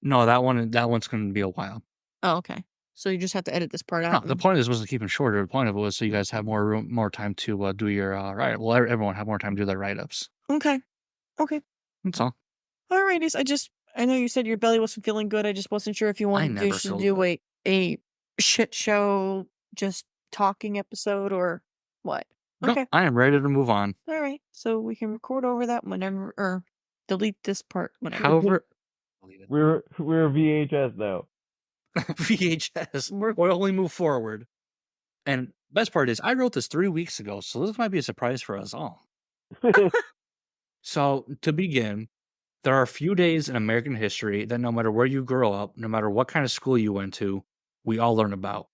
No, that one's going to be a while. Oh, okay. So you just have to edit this part No, out. the point of this wasn't keeping shorter. The point of it was so you guys have more room, more time to do your write. Well, everyone have more time to do their write ups. Okay. Okay. That's all. Alrighties. I know you said your belly wasn't feeling good. I just wasn't sure if you wanted never to feel do good. a shit show, just talking episode or what. No, Okay. I am ready to move on. All right. So we can record over that whenever, or delete this part whenever. However, We're VHS now. VHS, we only move forward. And best part is, I wrote this 3 weeks ago, so this might be a surprise for us all. So, to begin, there are a few days in American history that no matter where you grow up, no matter what kind of school you went to, we all learn about.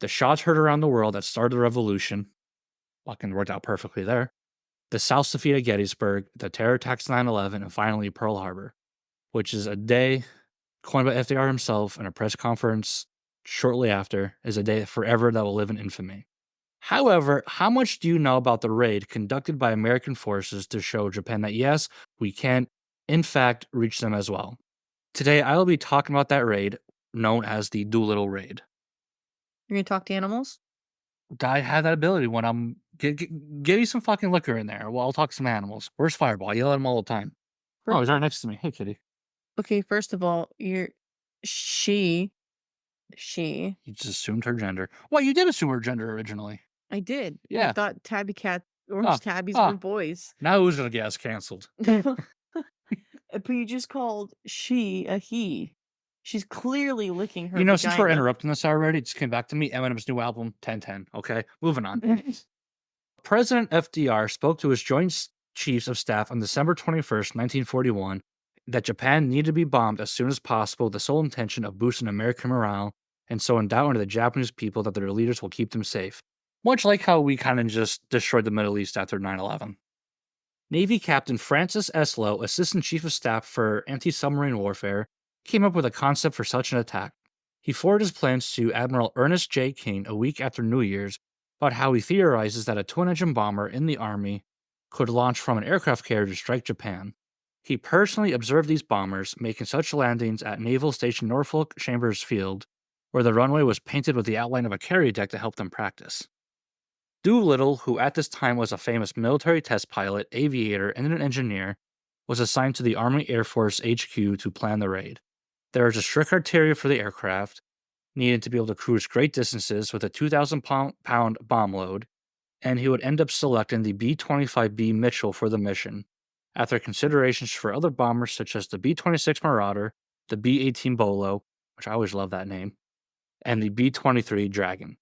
The shots heard around the world that started the revolution, fucking worked out perfectly there. The South's defeat at Gettysburg, the terror attacks 9/11, and finally Pearl Harbor, which is a day coined by FDR himself in a press conference shortly after, is a day forever that will live in infamy. However, how much do you know about the raid conducted by American forces to show Japan that yes, we can, in fact, reach them as well? Today, I will be talking about that raid, known as the Doolittle Raid. You're gonna talk to animals? I have that ability when I'm. Give me some fucking liquor in there. Well, I'll talk to some animals. Where's Fireball? I yell at him all the time. Oh, he's right next to me. Hey, kitty. Okay, first of all, she. You just assumed her gender. Well, you did assume her gender originally. I did. Yeah. I thought tabby cat, orange tabbies were boys. Now who's gonna get us canceled? But you just called she a he. She's clearly licking her. You know, since we're vagina. interrupting this already, it just came back to me. Eminem's new album, 1010. Okay, moving on. President FDR spoke to his Joint Chiefs of Staff on December 21st, 1941, that Japan needed to be bombed as soon as possible with the sole intention of boosting American morale and so endow into the Japanese people that their leaders will keep them safe. Much like how we kind of just destroyed the Middle East after 9/11. Navy Captain Francis S. Lowe, Assistant Chief of Staff for Anti-Submarine Warfare, came up with a concept for such an attack. He forwarded his plans to Admiral Ernest J. King a week after New Year's about how he theorizes that a twin-engine bomber in the Army could launch from an aircraft carrier to strike Japan. He personally observed these bombers making such landings at Naval Station Norfolk Chambers Field, where the runway was painted with the outline of a carrier deck to help them practice. Doolittle, who at this time was a famous military test pilot, aviator, and an engineer, was assigned to the Army Air Force HQ to plan the raid. There was a strict criteria for the aircraft, needed to be able to cruise great distances with a 2,000-pound bomb load, and he would end up selecting the B-25B Mitchell for the mission, after considerations for other bombers such as the B-26 Marauder, the B-18 Bolo, which I always love that name, and the B-23 Dragon.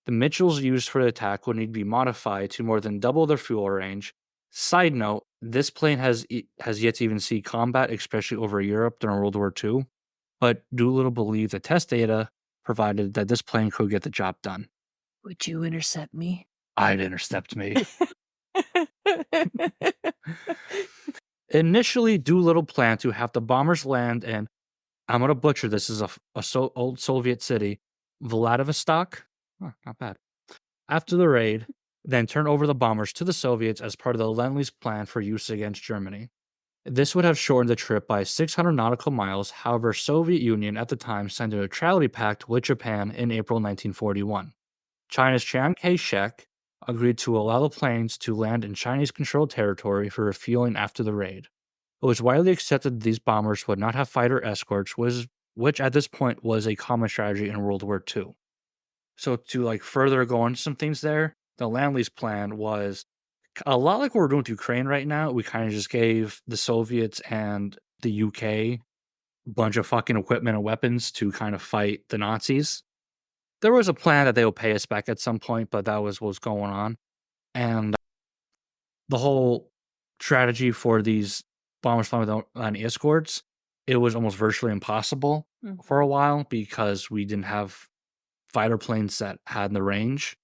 The Mitchells used for the attack would need to be modified to more than double their fuel range. Side note, this plane has yet to even see combat, especially over Europe during World War II, but Doolittle believed the test data provided that this plane could get the job done. Would you intercept me? I'd intercept me. Initially, Doolittle planned to have the bombers land in, I'm going to butcher this, is old Soviet city, Vladivostok. Oh, not bad. After the raid, then turn over the bombers to the Soviets as part of the Lend-Lease plan for use against Germany. This would have shortened the trip by 600 nautical miles. However, Soviet Union at the time signed a neutrality pact with Japan in April 1941. China's Chiang Kai-shek agreed to allow the planes to land in Chinese-controlled territory for refueling after the raid. It was widely accepted that these bombers would not have fighter escorts, which at this point was a common strategy in World War II. So to further go into some things there, the Lend-Lease plan was a lot like what we're doing with Ukraine right now. We kind of just gave the Soviets and the UK a bunch of fucking equipment and weapons to kind of fight the Nazis. There was a plan that they would pay us back at some point, but that was what was going on. And the whole strategy for these bombers flying without any escorts, it was almost virtually impossible for a while because we didn't have fighter planes that had the range.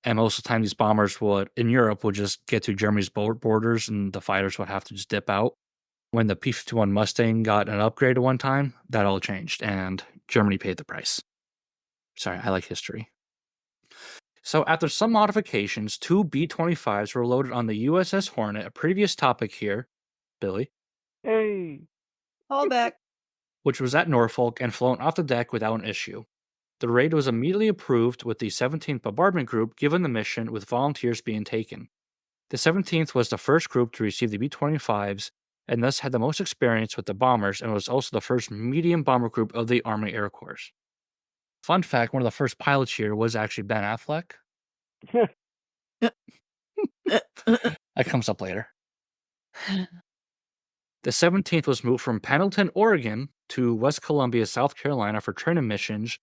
And most of the time, these bombers in Europe would just get to Germany's borders and the fighters would have to just dip out. When the P-51 Mustang got an upgrade at one time, that all changed and Germany paid the price. Sorry, I like history. So after some modifications, 2 B-25s were loaded on the USS Hornet, a previous topic here, Billy. Hey! Call back. Which was at Norfolk and flown off the deck without an issue. The raid was immediately approved with the 17th Bombardment Group given the mission with volunteers being taken. The 17th was the first group to receive the B-25s and thus had the most experience with the bombers and was also the first medium bomber group of the Army Air Corps. Fun fact, one of the first pilots here was actually Ben Affleck. That comes up later. The 17th was moved from Pendleton, Oregon to West Columbia, South Carolina for training missions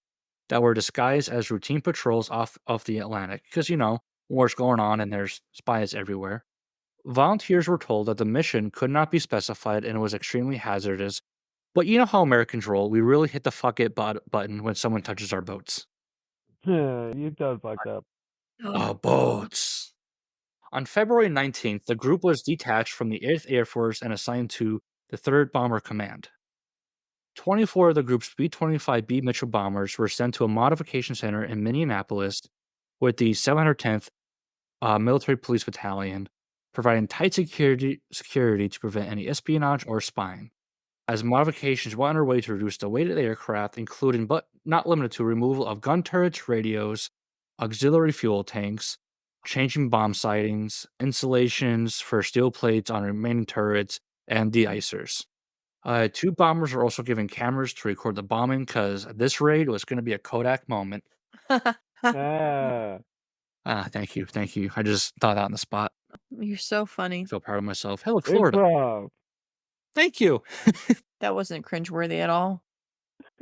that were disguised as routine patrols off of the Atlantic because, war's going on and there's spies everywhere. Volunteers were told that the mission could not be specified and it was extremely hazardous, but you know how Americans roll, we really hit the fuck it button when someone touches our boats. You done fucked up. Boats. On February 19th, the group was detached from the 8th Air Force and assigned to the 3rd Bomber Command. 24 of the group's B-25B Mitchell bombers were sent to a modification center in Minneapolis with the 710th Military Police Battalion, providing tight security to prevent any espionage or spying. As modifications were underway to reduce the weight of the aircraft, including but not limited to removal of gun turrets, radios, auxiliary fuel tanks, changing bomb sidings, insulations for steel plates on remaining turrets, and de-icers. 2 bombers were also given cameras to record the bombing because this raid was going to be a Kodak moment. Thank you. I just thought that on the spot. You're so funny. I feel proud of myself. Hey, look, Florida. Improv. Thank you. That wasn't cringeworthy at all.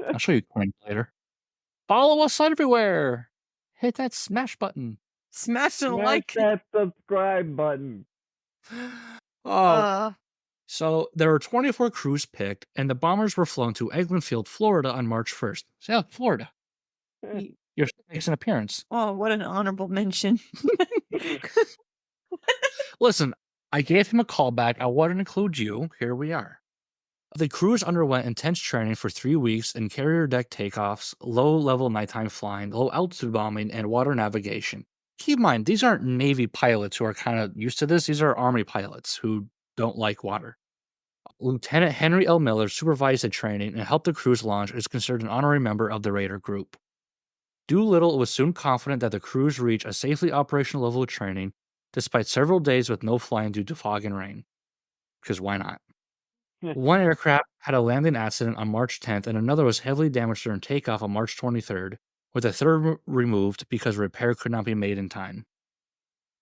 I'll show you cringe later. Follow us everywhere. Hit that smash button. Smash the Smash like. that subscribe button. So there were 24 crews picked, and the bombers were flown to Eglin Field, Florida on March 1st. So, yeah, Florida. Your state makes an appearance. Oh, what an honorable mention. Listen, I gave him a call back. I wanted to include you. Here we are. The crews underwent intense training for 3 weeks in carrier deck takeoffs, low-level nighttime flying, low-altitude bombing, and water navigation. Keep in mind, these aren't Navy pilots who are kind of used to this. These are Army pilots who don't like water. Lieutenant Henry L. Miller supervised the training and helped the crew's launch and is considered an honorary member of the Raider Group. Doolittle was soon confident that the crews reach a safely operational level of training, despite several days with no flying due to fog and rain. Because why not? One aircraft had a landing accident on March 10th, and another was heavily damaged during takeoff on March 23rd, with a third removed because repair could not be made in time.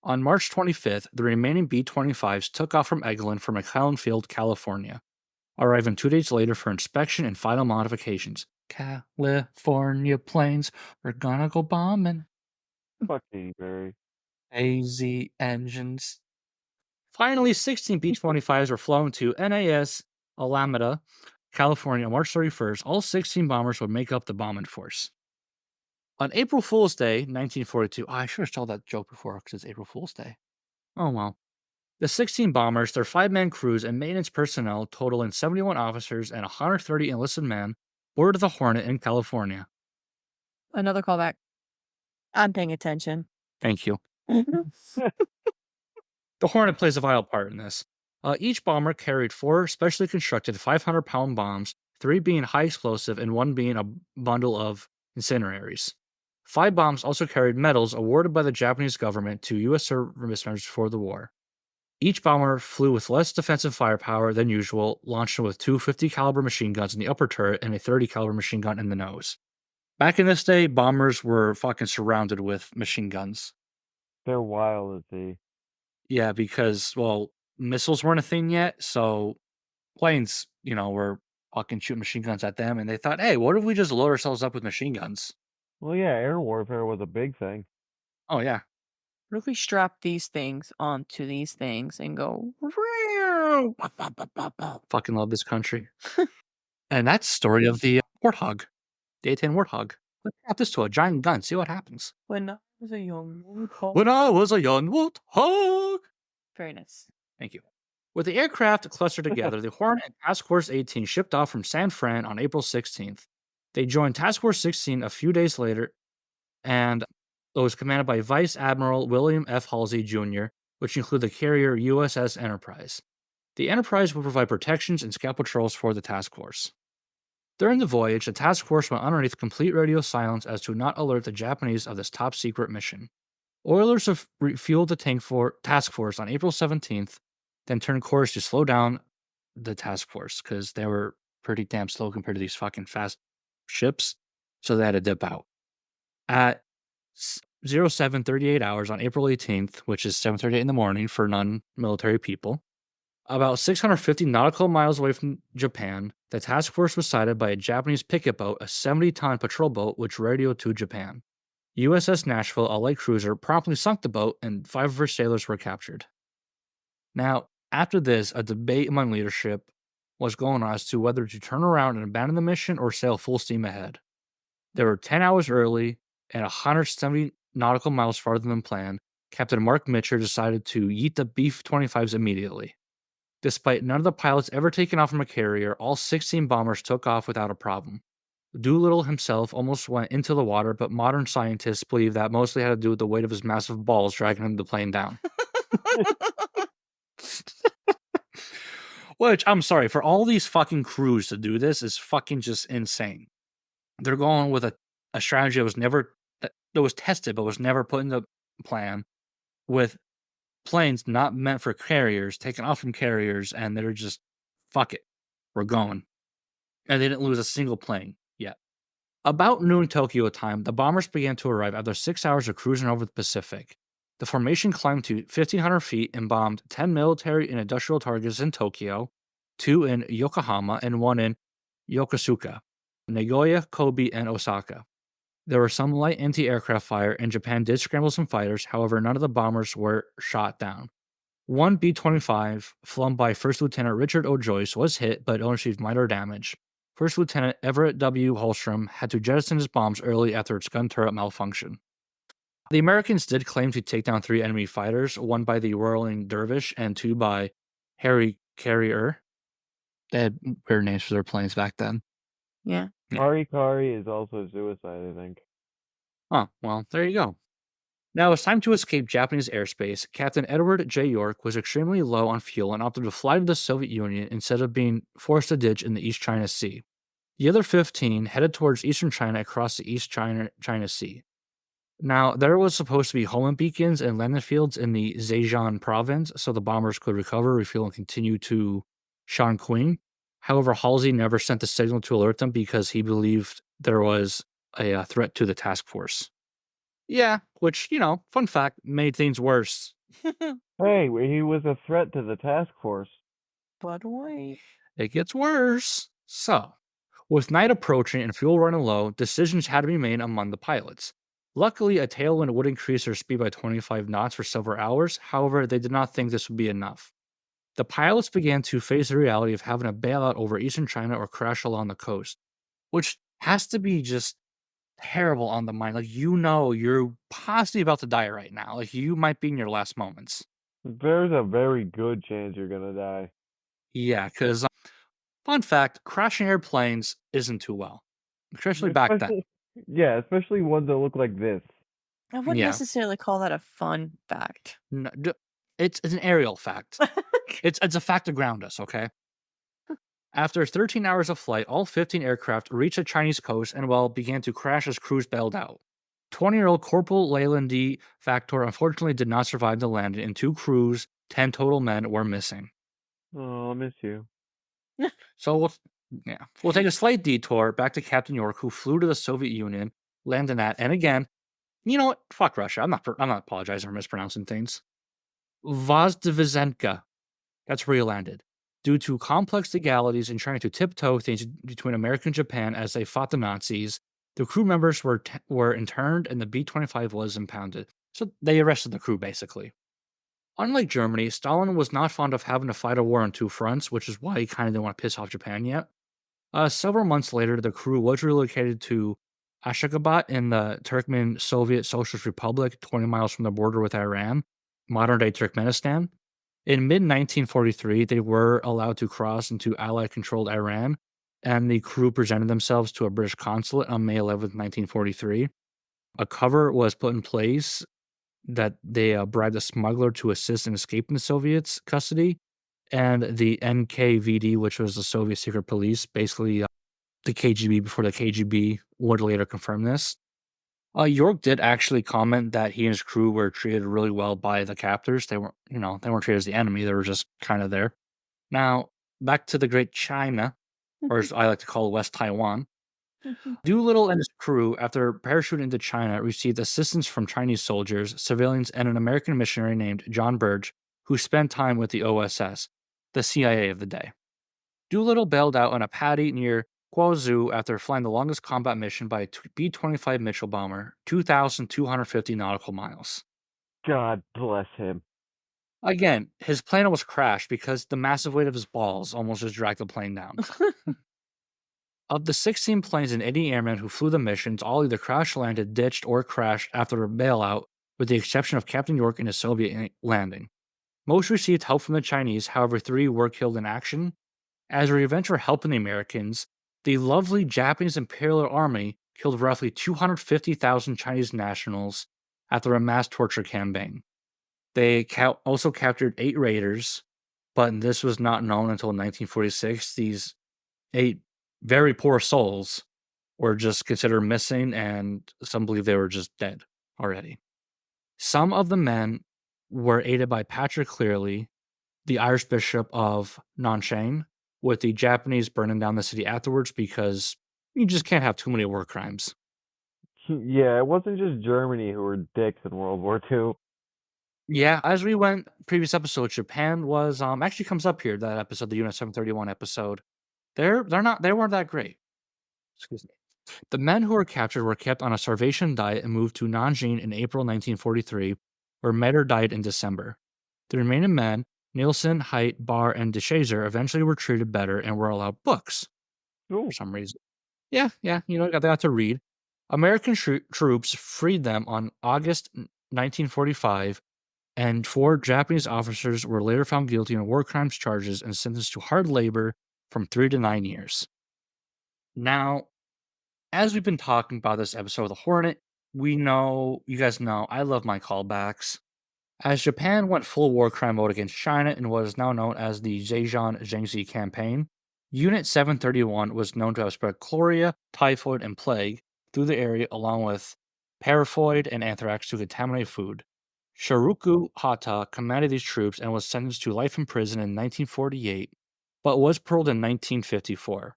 On March 25th, the remaining B 25s took off from Eglin for McClellan Field, California, arriving 2 days later for inspection and final modifications. California planes, we're gonna go bombing. Fuck Katy Perry. AZ engines. Finally, 16 B 25s were flown to NAS Alameda, California on March 31st. All 16 bombers would make up the bombing force. On April Fool's Day, 1942, I should have told that joke before because it's April Fool's Day. Oh well. The 16 bombers, their 5-man crews, and maintenance personnel, totaling 71 officers and 130 enlisted men, boarded the Hornet in California. Another callback. I'm paying attention. Thank you. The Hornet plays a vital part in this. Each bomber carried 4 specially constructed 500-pound bombs, 3 being high explosive and 1 being a bundle of incendiaries. 5 bombs also carried medals awarded by the Japanese government to U.S. service members before the war. Each bomber flew with less defensive firepower than usual, launching with 2 50-caliber machine guns in the upper turret and a 30-caliber machine gun in the nose. Back in this day, bombers were fucking surrounded with machine guns. They're wild to see. Yeah, because, well, missiles weren't a thing yet, so planes, were fucking shooting machine guns at them, and they thought, hey, what if we just load ourselves up with machine guns? Well, yeah, air warfare was a big thing. Oh, yeah. What if we strap these things onto these things and go? Fucking love this country. And that's the story of the warthog, the A-10 warthog. Let's strap this to a giant gun, see what happens. When I was a young warthog. When I was a young warthog. Very nice. Thank you. With the aircraft clustered together, the Hornet and Task Force 18 shipped off from San Fran on April 16th. They joined Task Force 16 a few days later, and it was commanded by Vice Admiral William F. Halsey Jr., which included the carrier USS Enterprise. The Enterprise would provide protections and scout patrols for the task force. During the voyage, the task force went underneath complete radio silence as to not alert the Japanese of this top-secret mission. Oilers refueled the task force on April 17th, then turned course to slow down the task force because they were pretty damn slow compared to these fucking fast ships, so they had to dip out. At 07:38 hours on April 18th, which is 7:38 in the morning for non-military people, about 650 nautical miles away from Japan, the task force was sighted by a Japanese picket boat, a 70-ton patrol boat which radioed to Japan. USS Nashville, a light cruiser, promptly sunk the boat, and 5 of her sailors were captured. Now, after this, a debate among leadership was going on as to whether to turn around and abandon the mission or sail full steam ahead. They were 10 hours early and 170 nautical miles farther than planned. Captain Mark Mitcher decided to yeet the B-25s immediately. Despite none of the pilots ever taking off from a carrier, all 16 bombers took off without a problem. Doolittle himself almost went into the water, but modern scientists believe that mostly had to do with the weight of his massive balls dragging the plane down. Which, I'm sorry, for all these fucking crews to do this is fucking just insane. They're going with a strategy that was tested but was never put into plan, with planes not meant for carriers taking off from carriers, and they're just, fuck it, we're going. And they didn't lose a single plane yet. About noon Tokyo time, the bombers began to arrive after 6 hours of cruising over the Pacific. The formation climbed to 1,500 feet and bombed 10 military and industrial targets in Tokyo, 2 in Yokohama, and 1 in Yokosuka, Nagoya, Kobe, and Osaka. There were some light anti-aircraft fire, and Japan did scramble some fighters, however none of the bombers were shot down. One B-25, flown by First Lieutenant Richard O. Joyce, was hit but only received minor damage. First Lieutenant Everett W. Holstrom had to jettison his bombs early after its gun turret malfunction. The Americans did claim to take down 3 enemy fighters, 1 by the Whirling Dervish and 2 by Harry Carrier. They had weird names for their planes back then. Yeah. Yeah. Kari Kari is also suicide, I think. Oh, well, there you go. Now it's time to escape Japanese airspace. Captain Edward J. York was extremely low on fuel and opted to fly to the Soviet Union instead of being forced to ditch in the East China Sea. The other 15 headed towards eastern China across the East China Sea. Now, there was supposed to be homing beacons and landing fields in the Zhejiang province so the bombers could recover, refuel, and continue to Shanqing. However, Halsey never sent the signal to alert them because he believed there was a threat to the task force. Yeah, which, fun fact, made things worse. Hey, he was a threat to the task force. But wait. It gets worse. So, with night approaching and fuel running low, decisions had to be made among the pilots. Luckily, a tailwind would increase their speed by 25 knots for several hours. However, they did not think this would be enough. The pilots began to face the reality of having to bail out over eastern China or crash along the coast, which has to be just terrible on the mind. Like, you're possibly about to die right now. Like, you might be in your last moments. There's a very good chance you're gonna die. Yeah, because, fun fact, crashing airplanes isn't too well, especially back then. Yeah, especially ones that look like this. I wouldn't Yeah. necessarily call that a fun fact. No, it's an aerial fact. It's a fact to ground us, okay? After 13 hours of flight, all 15 aircraft reached the Chinese coast and, began to crash as crews bailed out. 20-year-old Corporal Leyland D. Factor unfortunately did not survive the landing, and 2 crews, 10 total men, were missing. Oh, I'll miss you. So, we'll take a slight detour back to Captain York, who flew to the Soviet Union, landing at, and again, you know what? Fuck Russia. I'm not apologizing for mispronouncing things. Vozdvizhenka. That's where he landed. Due to complex legalities and trying to tiptoe things between America and Japan as they fought the Nazis, the crew members were interned and the B-25 was impounded. So they arrested the crew, basically. Unlike Germany, Stalin was not fond of having to fight a war on 2 fronts, which is why he kind of didn't want to piss off Japan yet. Several months later, the crew was relocated to Ashgabat in the Turkmen Soviet Socialist Republic, 20 miles from the border with Iran, modern-day Turkmenistan. In mid-1943, they were allowed to cross into Allied-controlled Iran, and the crew presented themselves to a British consulate on May 11th, 1943. A cover was put in place that they bribed a smuggler to assist in escaping the Soviets' custody, and the NKVD, which was the Soviet secret police, basically the KGB before the KGB would later confirm this. York did actually comment that he and his crew were treated really well by the captors. They weren't, they weren't treated as the enemy. They were just kind of there. Now, back to the Great China, or as I like to call it, West Taiwan. Doolittle and his crew, after parachuting into China, received assistance from Chinese soldiers, civilians, and an American missionary named John Burge, who spent time with the OSS, the CIA of the day. Doolittle bailed out on a paddy near Guangzhou after flying the longest combat mission by a B-25 Mitchell bomber, 2,250 nautical miles. God bless him. Again, his plane almost crashed because the massive weight of his balls almost just dragged the plane down. Of the 16 planes and 80 airmen who flew the missions, all either crash-landed, ditched, or crashed after a bailout, with the exception of Captain York and his Soviet landing. Most received help from the Chinese, however 3 were killed in action. As a revenge for helping the Americans, the lovely Japanese Imperial Army killed roughly 250,000 Chinese nationals after a mass torture campaign. They also captured 8 raiders, but this was not known until 1946. These 8 very poor souls were just considered missing, and some believe they were just dead already. Some of the men were aided by Patrick Clearly, the Irish Bishop of Nanchang, with the Japanese burning down the city afterwards because you just can't have too many war crimes. Yeah, it wasn't just Germany who were dicks in World War II. Yeah, as we went previous episodes, Japan was actually comes up here, that episode, the Unit 731 episode. They weren't that great. Excuse me. The men who were captured were kept on a starvation diet and moved to Nanjing in April 1943, where Metter died in December. The remaining men, Nielsen, Haidt, Barr, and DeShazer, eventually were treated better and were allowed books Ooh. for some reason. Yeah, they got to read. American troops freed them on August 1945, and 4 Japanese officers were later found guilty on war crimes charges and sentenced to hard labor from 3 to 9 years. Now, as we've been talking about this episode of The Hornet, you guys know, I love my callbacks. As Japan went full war crime mode against China in what is now known as the Zhejiang Jiangxi campaign, Unit 731 was known to have spread chloria, typhoid, and plague through the area along with paraphoid and anthrax to contaminate food. Shiroku Hata commanded these troops and was sentenced to life in prison in 1948, but was paroled in 1954.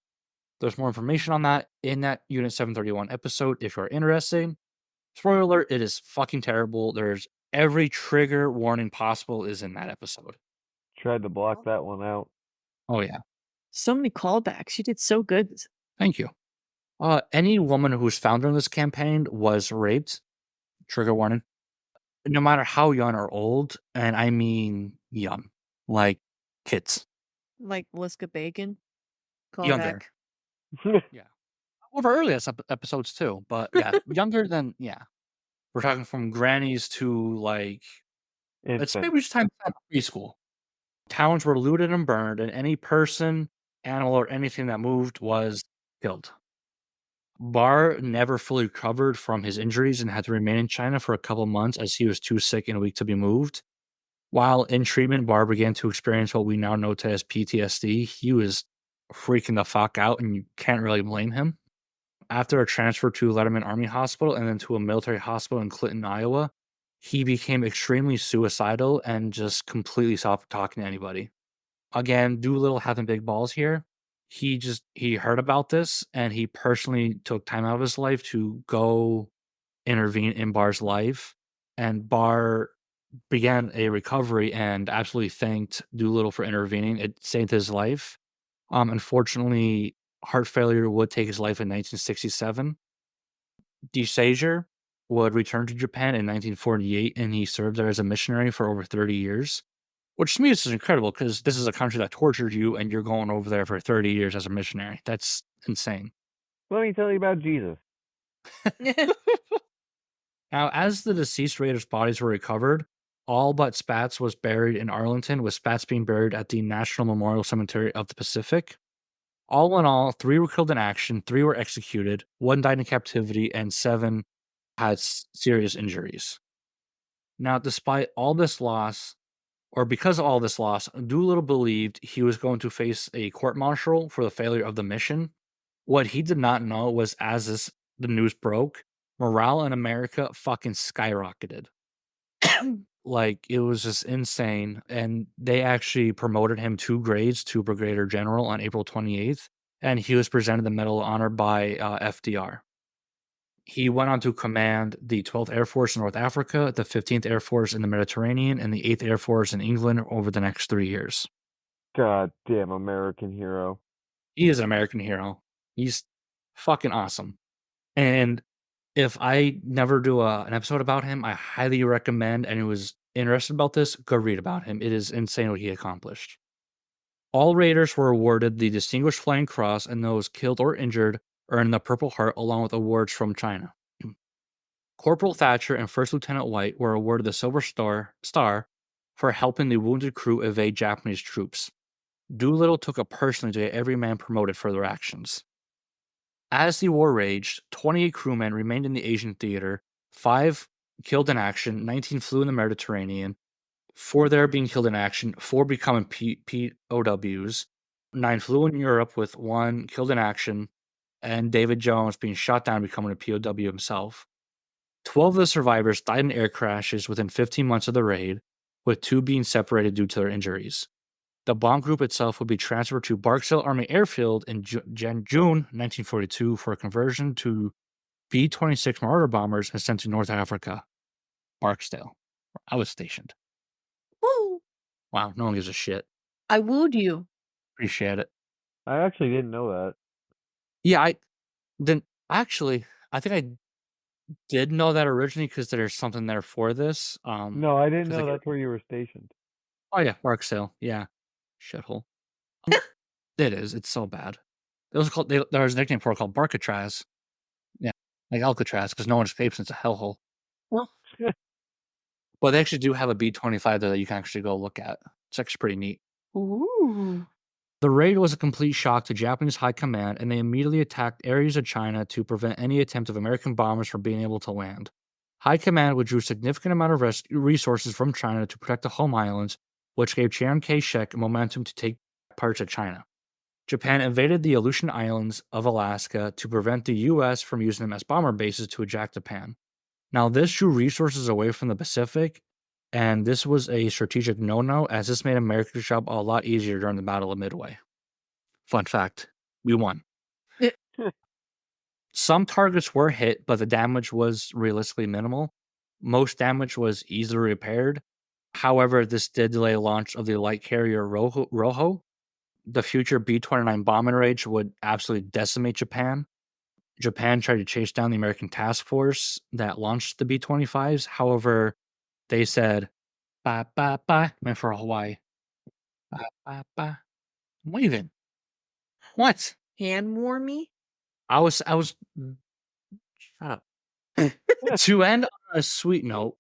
There's more information on that in that Unit 731 episode if you're interested. Spoiler alert, it is fucking terrible. There's every trigger warning possible is in that episode. Tried to block that one out. Oh yeah. So many callbacks. You did so good. Thank you. Any woman who was found during this campaign was raped. Trigger warning. No matter how young or old, and I mean young, like kids. Like Liska Bacon. Younger. Callback. Yeah. Over earliest episodes too, but yeah, younger than, yeah. We're talking from grannies to like, it's Infant. maybe just time preschool. Towns were looted and burned, and any person, animal, or anything that moved was killed. Barr never fully recovered from his injuries and had to remain in China for a couple months as he was too sick and weak to be moved. While in treatment, Barr began to experience what we now know today as PTSD. He was freaking the fuck out, and you can't really blame him. After a transfer to Letterman Army Hospital and then to a military hospital in Clinton, Iowa, he became extremely suicidal and just completely stopped talking to anybody. Again, Doolittle having big balls here. He heard about this and he personally took time out of his life to go intervene in Barr's life. And Barr began a recovery and absolutely thanked Doolittle for intervening. It saved his life. Unfortunately, heart failure would take his life in 1967. DeSager would return to Japan in 1948, and he served there as a missionary for over 30 years, which to me is incredible because this is a country that tortured you, and you're going over there for 30 years as a missionary. That's insane. Let me tell you about Jesus. Now, as the deceased raiders' bodies were recovered, all but Spatz was buried in Arlington, with Spatz being buried at the National Memorial Cemetery of the Pacific. All in all, 3 were killed in action, 3 were executed, 1 died in captivity, and 7 had serious injuries. Now, despite all this loss, or because of all this loss, Doolittle believed he was going to face a court-martial for the failure of the mission. What he did not know was the news broke, morale in America fucking skyrocketed. Like, it was just insane, and they actually promoted him 2 grades to brigadier general on April 28th, and he was presented the Medal of Honor by FDR. He went on to command the 12th Air Force in North Africa, the 15th Air Force in the Mediterranean, and the 8th Air Force in England over the next 3 years. God damn American hero. He is an American hero. He's fucking awesome. And if I never do an episode about him, I highly recommend anyone who's interested about this, go read about him. It is insane what he accomplished. All raiders were awarded the Distinguished Flying Cross, and those killed or injured earned the Purple Heart along with awards from China. Corporal Thatcher and First Lieutenant White were awarded the Silver Star for helping the wounded crew evade Japanese troops. Doolittle took it personally to get every man promoted for their actions. As the war raged, 28 crewmen remained in the Asian theater, 5 killed in action, 19 flew in the Mediterranean, 4 there being killed in action, 4 becoming POWs, 9 flew in Europe with 1 killed in action, and David Jones being shot down becoming a POW himself. 12 of the survivors died in air crashes within 15 months of the raid, with 2 being separated due to their injuries. The bomb group itself would be transferred to Barksdale Army Airfield in June 1942 for a conversion to B-26 Marauder bombers and sent to North Africa. Barksdale, where I was stationed. Woo! Wow, no one gives a shit. I wooed you. Appreciate it. I actually didn't know that. Yeah, I think I did know that originally because there's something there for this. No, I didn't 'cause know like, that's where you were stationed. oh yeah, Barksdale, yeah, shithole. It is. It's so bad. It was called. There was a nickname for it called Barcatraz. Yeah, like Alcatraz, because no one escapes and it's a hellhole. Well, But they actually do have a B-25 there that you can actually go look at. It's actually pretty neat. ooh. The raid was a complete shock to Japanese high command, and they immediately attacked areas of China to prevent any attempt of American bombers from being able to land. High command withdrew significant amount of resources from China to protect the home islands, which gave Chiang Kai-shek momentum to take parts of China. Japan invaded the Aleutian Islands of Alaska to prevent the U.S. from using them as bomber bases to attack Japan. Now, this drew resources away from the Pacific, and this was a strategic no-no, as this made America's job a lot easier during the Battle of Midway. Fun fact, we won. Some targets were hit, but the damage was realistically minimal. Most damage was easily repaired. However, this did delay launch of the light carrier Rojo. The future B-29 bombing raids would absolutely decimate Japan. Japan tried to chase down the American task force that launched the B-25s. However, they said, bye, bye, bye, meant for Hawaii. Bye, bye, bye. I'm waving. What? Hand warmy? I was, shut up. To end on a sweet note,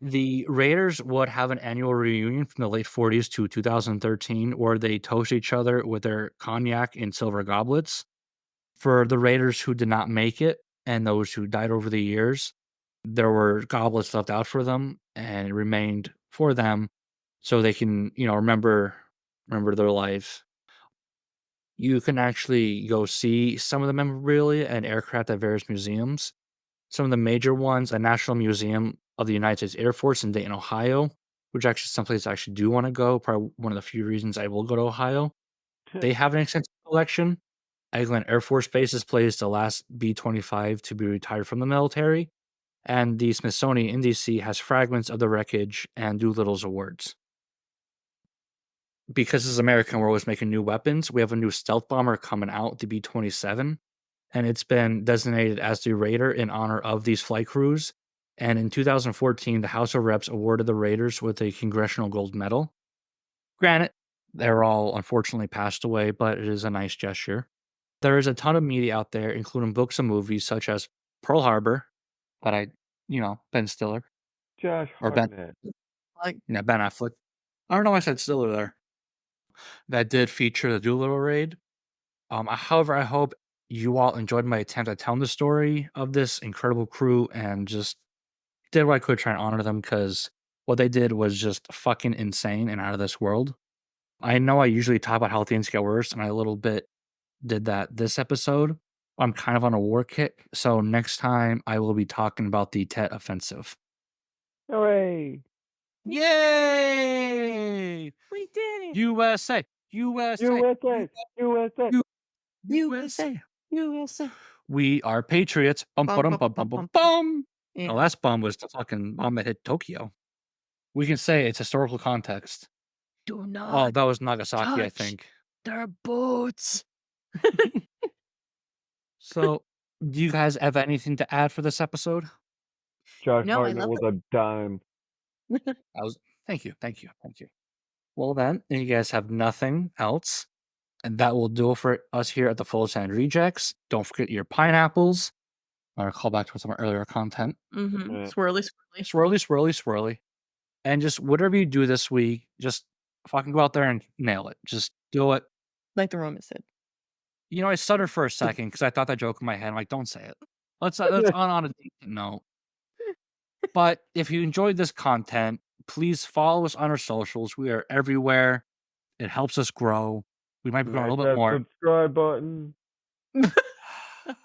the Raiders would have an annual reunion from the late 40s to 2013 where they toast each other with their cognac in silver goblets. For the Raiders who did not make it and those who died over the years, there were goblets left out for them and it remained for them so they can, remember their life. You can actually go see some of the memorabilia and aircraft at various museums. Some of the major ones, a National Museum of the United States Air Force in Dayton, Ohio, which actually someplace I actually do want to go. Probably one of the few reasons I will go to Ohio. They have an extensive collection. Eglin Air Force Base displays the last B-25 to be retired from the military, and the Smithsonian in DC has fragments of the wreckage and Doolittle's awards. Because as American, we're always making new weapons. We have a new stealth bomber coming out, the B-27, and it's been designated as the Raider in honor of these flight crews. And in 2014, the House of Reps awarded the Raiders with a Congressional Gold Medal. Granted, they're all unfortunately passed away, but it is a nice gesture. There is a ton of media out there, including books and movies such as Pearl Harbor, that Ben Stiller, Josh or Ben Affleck. I don't know why I said Stiller there. That did feature the Doolittle Raid. However, I hope you all enjoyed my attempt at telling the story of this incredible crew and just did what I could try and honor them because what they did was just fucking insane and out of this world. I know I usually talk about how things get worse, and I a little bit did that this episode. I'm kind of on a war kick, so next time I will be talking about the Tet Offensive. Hooray! Yay! We did it! USA! USA! USA! USA! USA! USA! We are patriots. Bum, Bum, bum, bum, bum, bum, bum, bum, bum. Yeah. The last bomb was the fucking bomb that hit Tokyo. We can say it's historical context. Do not Oh, that was Nagasaki, I touch think. their boots. So, do you guys have anything to add for this episode? Josh No, I Hartnett love was a dime. Thank you. Well then, if you guys have nothing else, and that will do it for us here at the Full Sand Rejects. Don't forget your pineapples. Or call back to some of our earlier content. Mm-hmm. Yeah. Swirly. Swirly. And just whatever you do this week, just fucking go out there and nail it. Just do it. Like the Roman said. I stuttered for a second because I thought that joke in my head. I'm like, don't say it. Let's on a decent note. But if you enjoyed this content, please follow us on our socials. We are everywhere. It helps us grow. We might be growing a little bit That more. subscribe button.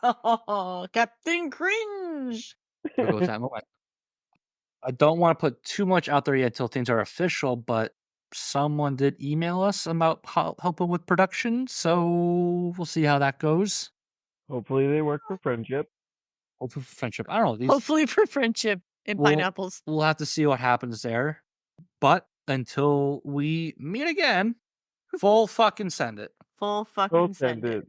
Oh, Captain Cringe. There goes that moment. I don't want to put too much out there yet until things are official, but someone did email us about helping with production, so we'll see how that goes. Hopefully they work for friendship. Hopefully for friendship. I don't know. Hopefully for friendship and pineapples. We'll have to see what happens there. But until we meet again, full fucking send it. Full fucking send it.